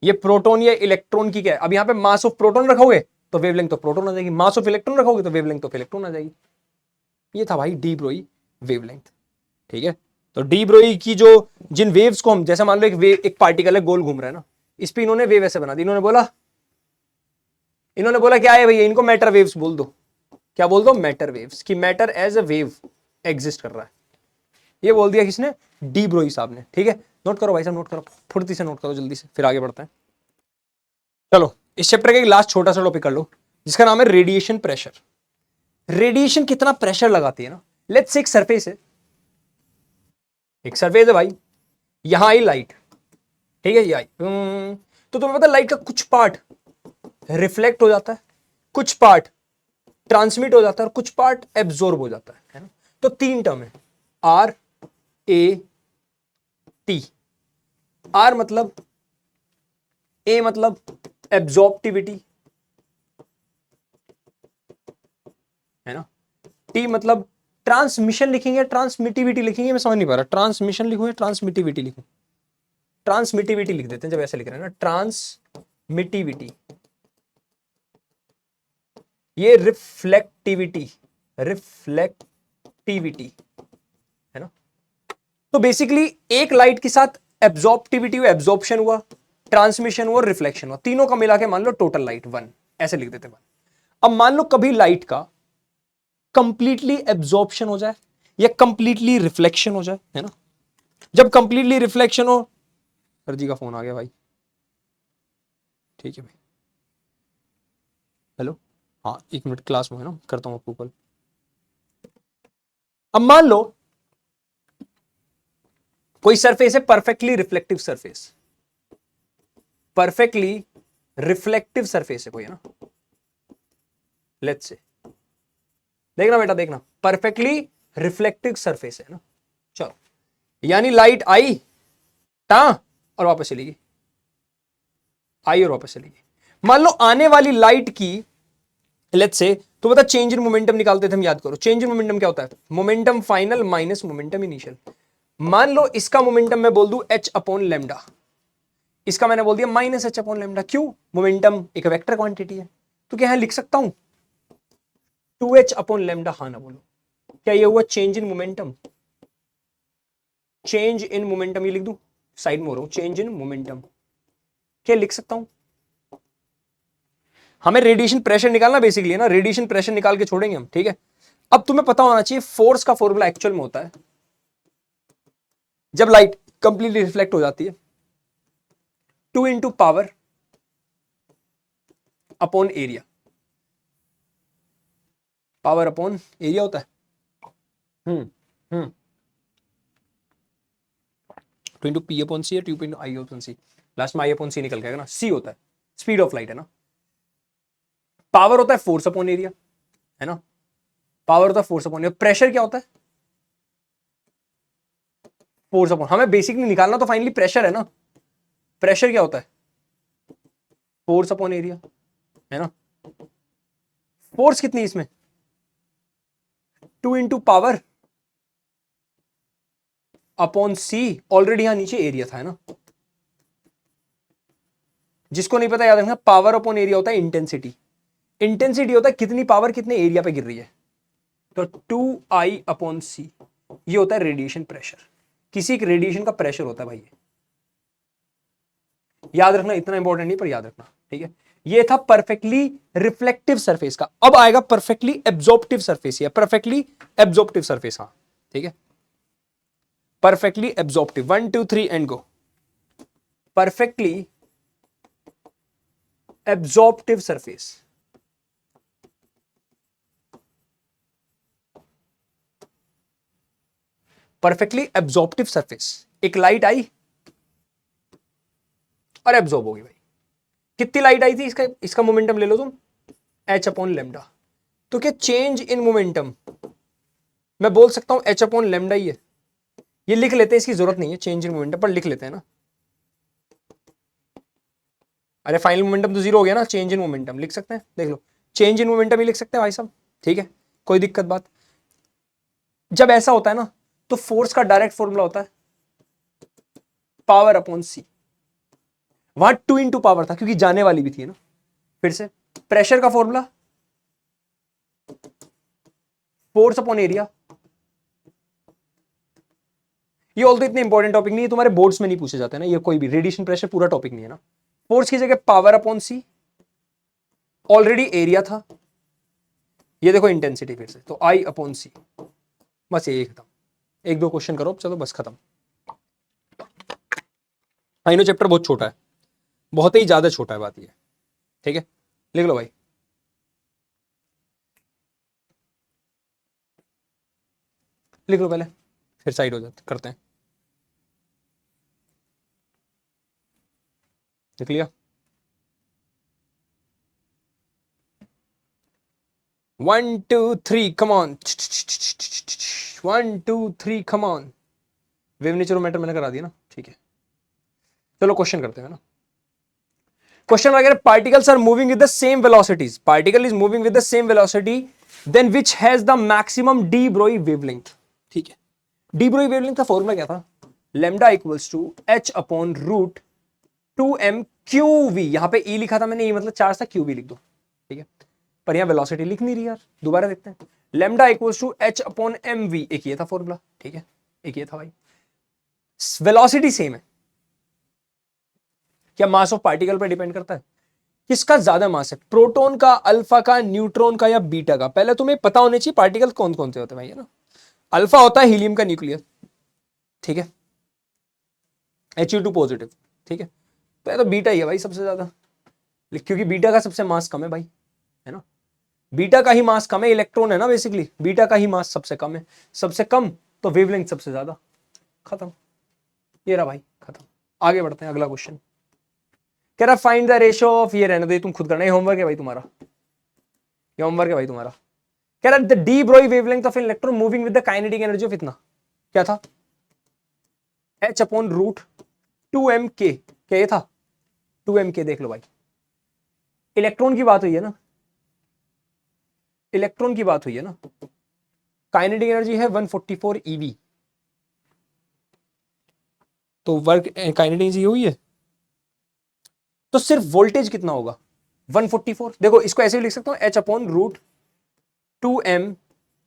ये प्रोटॉन या इलेक्ट्रॉन की क्या है? अब यहां पे मास ऑफ प्रोटॉन रखोगे तो वेवलेंथ तो प्रोटॉन आ जाएगी, मास ऑफ इलेक्ट्रॉन रखोगे तो वेवलेंथ तो इलेक्ट्रॉन आ जाएगी। ये था भाई डी ब्रोई वेवलेंथ। ठीक है, तो डी ब्रोई की जो, जिन वेव्स को हम, जैसे मान लो एक पार्टिकल है गोल घूम रहा है ना, इस पे इन्होंने वेव ऐसे बना दी। इन्होंने बोला क्या है भैया, इनको मैटर वेव्स बोल दो। क्या बोल दो? मैटर वेव्स, कि matter as a wave exist कर रहा है। ये बोल दिया किसने? डी ब्रोई साहब ने। ठीक है, नोट करो भाई साहब, नोट करो, फुर्ती से नोट करो जल्दी से, फिर आगे बढ़ते हैं। चलो इस चैप्टर का एक लास्ट छोटा सा टॉपिक कर लो, जिसका नाम है रेडिएशन प्रेशर। रेडिएशन कितना प्रेशर लगाती है ना। लेट्स से एक सरफेस है, एक सरफेस है भाई, यहां आई लाइट, ठीक है, ये आई, तो तुम्हें पता है लाइट का कुछ पार्ट रिफ्लेक्ट हो जाता है, कुछ पार्ट ट्रांसमिट हो जाता है, और कुछ पार्ट एब्जॉर्ब हो जाता है ना। तो 3 टर्म है, आर ए टी। आर मतलब, ए मतलब एब्जॉर्प्टिविटी है ना, टी मतलब ट्रांसमिशन लिखेंगे, ट्रांसमिटिविटी लिखेंगे, मैं समझ नहीं पा रहा, ट्रांसमिशन लिखूं या ट्रांसमिटिविटी लिखूं? ट्रांसमिटिविटी लिख देते हैं, जब ऐसे लिख रहे हैं ना, ट्रांसमिटिविटी। ये रिफ्लेक्टिविटी, रिफ्लेक्टिविटी है ना। तो बेसिकली एक लाइट के साथ एब्जॉर्प्टिविटी हुआ, एब्जॉर्प्शन हुआ, ट्रांसमिशन हुआ, रिफ्लेक्शन हुआ, तीनों का मिला के मान लो टोटल लाइट 1, ऐसे लिख देते हैं। अब मान लो कभी लाइट का कंप्लीटली एब्जॉर्प्शन हो जाए या कंप्लीटली रिफ्लेक्शन हो जाए, है ना। जब कंप्लीटली रिफ्लेक्शन हो, सर जी का फोन आ गया भाई, ठीक है भाई, हेलो, हाँ 1 मिनट, क्लास में है ना, करता हूं आपको कॉल। अब मान लो कोई सरफेस है perfectly reflective surface, perfectly reflective surface है कोई, है ना, लेट्स से, देखना बेटा देखना, परफेक्टली रिफ्लेक्टिव सरफेस है ना। चलो, यानी लाइट आई टा और वापस चली गई, आई और वापस चली गई। मान लो आने वाली लाइट की, लेट्स से, तो बता चेंज इन मोमेंटम निकालते थे हम, याद करो चेंज इन मोमेंटम क्या होता है, momentum final minus momentum initial. मान लो इसका मोमेंटम मैं बोल दूं एच अपॉन लेमडा, इसका मैंने बोल दिया माइनस एच अपॉन लेमडा। क्यों? मोमेंटम एक वेक्टर क्वांटिटी है, तो क्या यहां लिख सकता हूं 2h अपॉन लेमडा, हाँ ना बोलो। क्या ये हुआ change in momentum? Change in momentum ये लिख दूं, साइड में हो रहा हूं, चेंज इन मोमेंटम क्या लिख सकता हूं? हमें रेडिएशन प्रेशर निकालना बेसिकली है ना, रेडिएशन प्रेशर निकाल के छोड़ेंगे हम, ठीक है। अब तुम्हें पता होना चाहिए फोर्स का फॉर्मूला एक्चुअल में होता है, जब लाइट कंप्लीटली रिफ्लेक्ट हो जाती है, 2 into power upon area, power upon area होता है। हम्म 2 इंटू पी अपॉन सी है, 2 इंटू आई अपॉन सी, लास्ट में आई अपॉन सी निकल जाएगा ना। सी होता है स्पीड ऑफ लाइट है ना, पावर होता है फोर्स अपॉन एरिया, है ना, पावर होता है फोर्स अपॉन एरिया। प्रेशर क्या होता है? फोर्स अपॉन, हमें बेसिकली निकालना तो फाइनली प्रेशर है ना। प्रेशर क्या होता है? फोर्स अपॉन एरिया, है ना। फोर्स कितनी इसमें? 2 इंटू पावर अपॉन सी, ऑलरेडी यहां नीचे एरिया था, है ना। जिसको नहीं पता याद रखना, पावर अपॉन एरिया होता है इंटेंसिटी। इंटेंसिटी होता है कितनी पावर कितने एरिया पे गिर रही है, तो 2I/c ये होता है रेडिएशन प्रेशर। किसी एक रेडिएशन का प्रेशर होता है भाई, याद रखना, इतना इंपॉर्टेंट नहीं पर याद रखना, ठीक है। ये था परफेक्टली रिफ्लेक्टिव सरफेस का। अब आएगा परफेक्टली एब्जॉर्प्टिव सरफेस या परफेक्टली एब्जॉर्प्टिव सरफेस। हाँ ठीक है, perfectly absorptive. 1 2 3 and go. Perfectly absorptive surface, perfectly absorptive surface. एक लाइट आई और एब्जॉर्ब होगी भाई। कितनी लाइट आई थी, इसका इसका मोमेंटम ले लो तुम, h/λ। तो क्या चेंज इन मोमेंटम, मैं बोल सकता हूं h/λ ही है। ये लिख लेते हैं, इसकी जरूरत नहीं है चेंज इन मोमेंटम, पर लिख लेते हैं ना। अरे फाइनल मोमेंटम तो जीरो हो गया ना, चेंज इन मोमेंटम लिख सकते हैं, देख लो, चेंज इन मोमेंटम ही लिख सकते हैं भाई साहब, ठीक है, कोई दिक्कत बात। जब ऐसा होता है ना, तो फोर्स का डायरेक्ट फॉर्मूला होता है पावर/c। वहां 2 इंटू पावर था क्योंकि जाने वाली भी थी ना। फिर से प्रेशर का फॉर्मूला फोर्स/एरिया। ये ऑल तो इतने इंपॉर्टेंट टॉपिक नहीं है, तुम्हारे बोर्ड्स में नहीं पूछे जाते ना, ये कोई भी रेडिएशन प्रेशर पूरा टॉपिक नहीं है ना। फोर्स की जगह पावर/c, ऑलरेडी एरिया था, ये देखो इंटेंसिटी फिर से, तो I/c। बस ये खत्म, एक दो क्वेश्चन करो चलो बस खत्म। आई नो चैप्टर बहुत छोटा है, बहुत ही ज्यादा छोटा है, बात ये, ठीक है, लिख लो भाई। लिख लो पहले, फिर साइड हो जाते करते हैं। लिख लिया? 1 2 3 come on, 1 2 3 come on. Wave nature matter मैंने करा दिया ना, ठीक है, चलो क्वेश्चन करते हैं ना। क्वेश्चन वगैरह, particles are moving with the same velocities, particle is moving with the same velocity then which has the maximum de Broglie wavelength, ठीक है। डी ब्रोई वेवलेंथ का फॉर्मूला क्या था, लैम्डा इक्वल्स टू h/√2m/qv। यहां पे e लिखा था मैंने, ये मतलब चार्ज था, qv लिख दो, ठीक है, पर यहां वेलोसिटी लिख नहीं रही यार, दोबारा देखते हैं। लैम्डा इक्वल्स टू h/mv, एक ये था फॉर्मूला, ठीक है, एक ये था भाई। वेलोसिटी सेम है, क्या मास ऑफ पार्टिकल पर डिपेंड करता है, किसका ज्यादा मास है, प्रोटॉन का, अल्फा का, न्यूट्रॉन का या बीटा का। पहले तुम्हें पता होने चाहिए पार्टिकल कौन कौन से होते हैं भाई, है ना। अल्फा होता है हीलियम का न्यूक्लियस, ठीक है, He2 पॉजिटिव, ठीक है, तो ये तो बीटा ही है भाई सबसे ज्यादा, क्योंकि बीटा का सबसे मास कम है भाई, है ना, बीटा का ही मास कम है, इलेक्ट्रॉन है ना बेसिकली, बीटा का ही मास सबसे कम है, सबसे कम तो वेवलेंथ सबसे ज्यादा, खत्म, ये रहा भाई, खत्म। आगे बढ़ते हैं, अगला क्वेश्चन कह रहा फाइंड द रेशियो ऑफ, ये रहने दो तुम खुद करना, ये होमवर्क है भाई तुम्हारा, ये होमवर्क है भाई तुम्हारा। कह रहा the de Broglie wavelength of electron moving with the kinetic energy of इतना, क्या था, h/√2m/k, क्या ये था 2m/k, देख लो भाई, इलेक्ट्रॉन की बात हुई है ना, इलेक्ट्रॉन की बात हुई है ना, काइनेटिक एनर्जी है 144 eV, तो वर्क काइनेटिक एनर्जी हुई है, तो सिर्फ वोल्टेज कितना होगा 144। देखो इसको ऐसे भी लिख सकता हूं h/√2m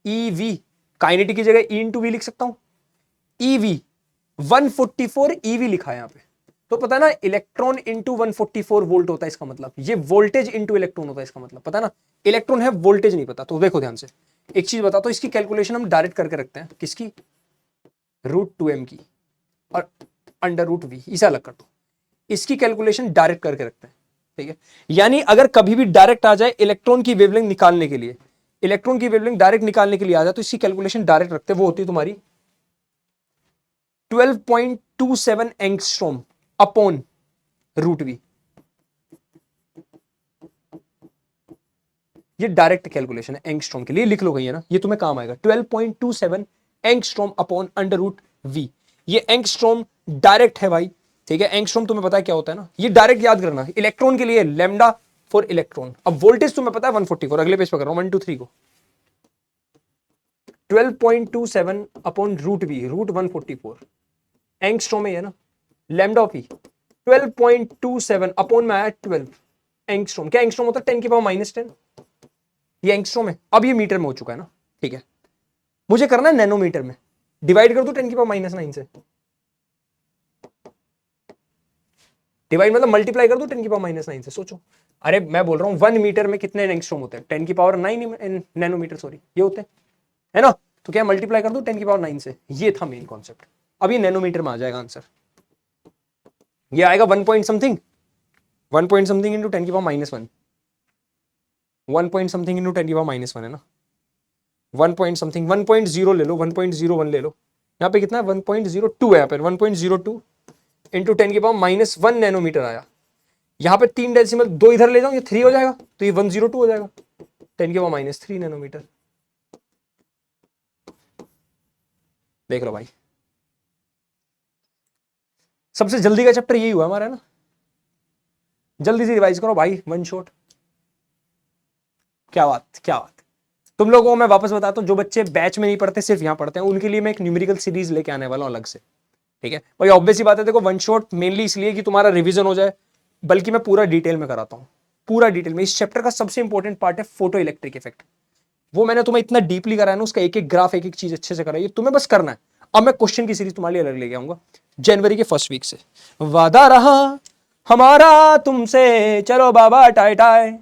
eV, काइनेटिक की जगह e इंटू वी लिख सकता हूं, eV 144 eV लिखा है यहां पे, तो पता है ना इलेक्ट्रॉन इंटू 144 वोल्ट होता है, इसका मतलब ये वोल्टेज इंटू इलेक्ट्रॉन होता है, इसका मतलब पता है ना, इलेक्ट्रॉन है वोल्टेज नहीं पता। तो देखो ध्यान से एक चीज बताता हूं, इसकी कैलकुलेशन हम डायरेक्ट करके रखते हैं, किसकी, √2m की, और √v इसे अलग कर दो, इसकी कैलकुलेशन डायरेक्ट करके रखते हैं, ठीक है। यानी अगर कभी भी डायरेक्ट आ जाए इलेक्ट्रॉन की वेवलेंथ निकालने के लिए, इलेक्ट्रॉन की वेवलेंथ डायरेक्ट निकालने के लिए आ जाए, तो इसकी कैलकुलेशन डायरेक्ट रखते हैं, वो होती है तुम्हारी 12.27 एंगस्ट्रॉम अपॉन √v। ये डायरेक्ट कैलकुलेशन है एंगस्ट्रॉम के लिए, लिख लो कहीं, है ना, ये तुम्हें काम आएगा, 12.27 एंगस्ट्रॉम अपॉन √v। ये एंगस्ट्रॉम डायरेक्ट है भाई, ठीक है। एंगस्ट्रॉम तुम्हें पता है क्या होता है ना, ये डायरेक्ट याद करना, इलेक्ट्रॉन के लिए लैम्डा फॉर इलेक्ट्रॉन। अब वोल्टेज तुम्हें पता है 144, अगले पेज पर कर रहा हूं 1 2 3 को, 12.27 अपॉन √v, √144 एंगस्ट्रॉम है ना, लैम्डा ऑफ ई 12.27 अपॉन में आया 12 एंगस्ट्रॉम। क्या एंगस्ट्रॉम होता है 10⁻⁻10, ये एंगस्ट्रॉम है। अब ये मीटर में हो चुका है ना, ठीक है। मुझे करना है नैनोमीटर में, डिवाइड कर दूं 10 की पावर -9 से, डिवाइड मतलब मल्टीप्लाई कर दूं 10 की पावर -9 से। सोचो, अरे मैं बोल रहा हूं 1 मीटर में कितने एंगस्ट्रॉम होते हैं, 10 की पावर 9 नैनोमीटर, सॉरी ये होते हैं, है ना। तो क्या मल्टीप्लाई कर दूं 10 की पावर 9 से, ये था मेन कॉन्सेप्ट। अब ये नैनोमीटर में आ जाएगा आंसर, ये आएगा 1 point something, 1 point something into 10 की पावर -1, 1 पॉइंट समथिंग इंटू 10 की पावर -1 है ना, 1 पॉइंट समथिंग, 1.0 ले लो, 1.01 ले लो, यहाँ पे कितना है 1.02 है, यहाँ पे 1.02 इंटू 10 की पावर -1 नैनोमीटर आया। यहाँ पे 3 डेसिमल, 2 इधर ले जाओ, ये 3 हो जाएगा, तो ये 102 हो जाएगा, 10 की पावर -3 नैनोमीटर। देख लो भाई, सबसे जल्दी का चैप्टर यही हुआ हमारा, है ना। जल्दी से रिवाइज करो भाई, वन शॉट। क्या बात, क्या बात। तुम लोगों को मैं वापस बताता हूँ, जो बच्चे बैच में नहीं पढ़ते, सिर्फ यहाँ पढ़ते हैं, उनके लिए मैं एक न्यूमेरिकल सीरीज लेके आने वाला हूँ अलग से, ठीक है भाई। ऑब्वियस ही बात है, देखो वन शॉट मेनली इसलिए कि तुम्हारा रिवीजन हो जाए, बल्कि मैं पूरा डिटेल में कराता हूँ, पूरा डिटेल में। इस चैप्टर का सबसे इंपॉर्टेंट पार्ट है फोटो इलेक्ट्रिक इफेक्ट, वो मैंने तुम्हें इतना डीपली कराया ना, उसका एक एक ग्राफ, एक एक चीज अच्छे से कराई है, तुम्हें बस करना है। अब मैं क्वेश्चन की सीरीज तुम्हारे लिए अलग लेके आऊंगा जनवरी के फर्स्ट वीक से। वादा रहा हमारा तुमसे, चलो बाबा टाय टाय।